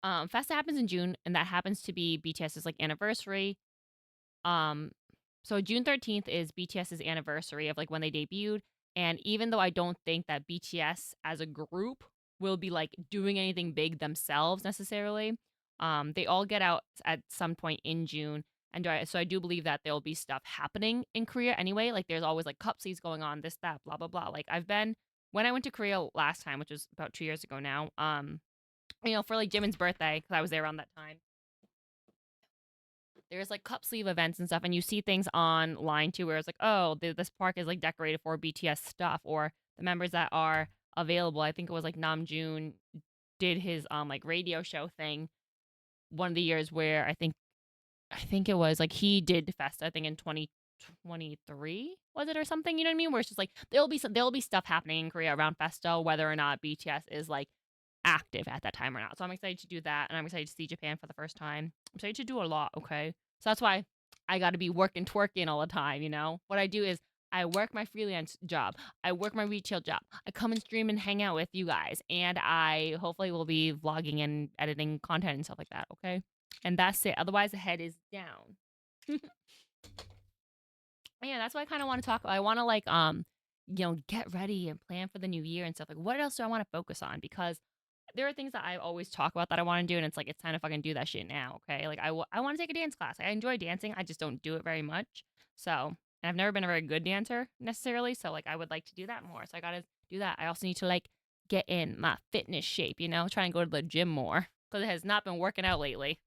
Festa happens in June, and that happens to be BTS's like anniversary. Um, so June 13th is BTS's anniversary of like when they debuted. And even though I don't think that BTS as a group will be like doing anything big themselves necessarily. They all get out at some point in June. And so I do believe that there'll be stuff happening in Korea anyway. Like there's always like cup seas going on, this, that, blah, blah, blah. Like when I went to Korea last time, which was about 2 years ago now, for like Jimin's birthday, because I was there around that time, there's like cup sleeve events and stuff, and you see things online too, where it's like, oh, this park is like decorated for BTS stuff, or the members that are available. I think it was like Namjoon did his like radio show thing one of the years where I think it was like he did Fest, I think in 2023 was it or something, you know what I mean? Where it's just like there'll be stuff happening in Korea around Festo, whether or not BTS is like active at that time or not. So I'm excited to do that, and I'm excited to see Japan for the first time. I'm excited to do a lot, okay? So that's why I got to be working, twerking all the time, you know? What I do is I work my freelance job. I work my retail job. I come and stream and hang out with you guys, and I hopefully will be vlogging and editing content and stuff like that, okay? And that's it. Otherwise, the head is down. Yeah, that's what I kind of want to talk about. I want to like get ready and plan for the new year and stuff. Like what else do I want to focus on? Because there are things that I always talk about that I want to do, and it's like it's time to fucking do that shit now, okay? Like I want to take a dance class. I enjoy dancing. I just don't do it very much. So, and I've never been a very good dancer necessarily, so like I would like to do that more. So I got to do that. I also need to like get in my fitness shape, try and go to the gym more because it has not been working out lately.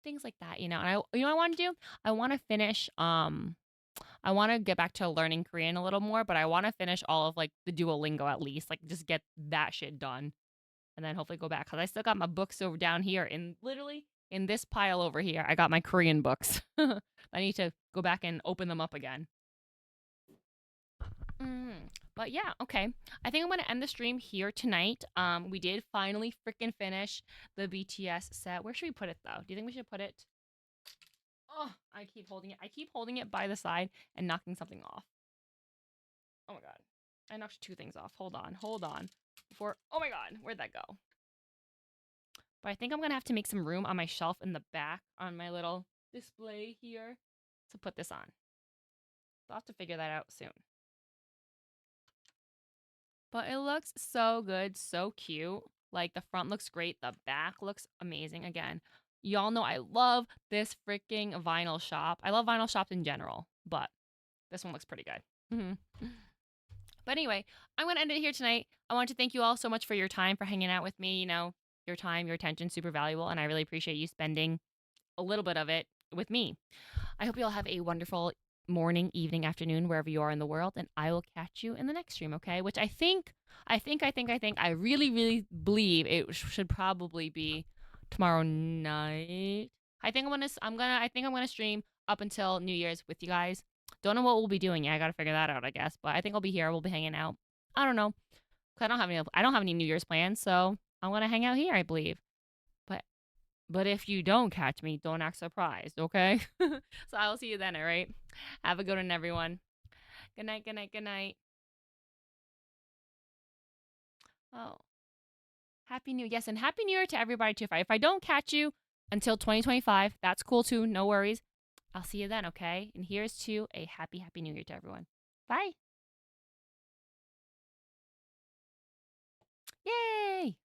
Things like that, and what I want to do? I want to finish I want to get back to learning Korean a little more, but I want to finish all of like the Duolingo at least, like just get that shit done, and then hopefully go back because I still got my books over down here, in literally in this pile over here. I got my Korean books. I need to go back and open them up again. But yeah, okay. I think I'm gonna end the stream here tonight. We did finally freaking finish the BTS set. Where should we put it though? Do you think we should put it? Oh, I keep holding it. I keep holding it by the side and knocking something off. Oh my god. I knocked two things off. Hold on. Hold on. Oh my god. Where'd that go? But I think I'm going to have to make some room on my shelf in the back on my little display here to put this on. I'll have to figure that out soon. But it looks so good. So cute. Like the front looks great. The back looks amazing. Again, y'all know I love this freaking vinyl shop. I love vinyl shops in general, but this one looks pretty good. But anyway, I'm going to end it here tonight. I want to thank you all so much for your time, for hanging out with me. Your time, your attention, super valuable. And I really appreciate you spending a little bit of it with me. I hope you all have a wonderful morning, evening, afternoon, wherever you are in the world. And I will catch you in the next stream, okay? Which I really, really believe it should probably be tomorrow night. I think I'm gonna stream up until New Year's with you guys. Don't know what we'll be doing yet. I gotta figure that out, I guess. But I think I'll be here. We'll be hanging out. I don't know. I don't have any New Year's plans, so I'm gonna hang out here, I believe. But if you don't catch me, don't act surprised, okay? So I'll see you then, all right? Have a good one, everyone. Good night, good night, good night. Oh, yes, and Happy New Year to everybody too. If I don't catch you until 2025, that's cool too. No worries. I'll see you then, okay? And here's to a happy, happy New Year to everyone. Bye. Yay!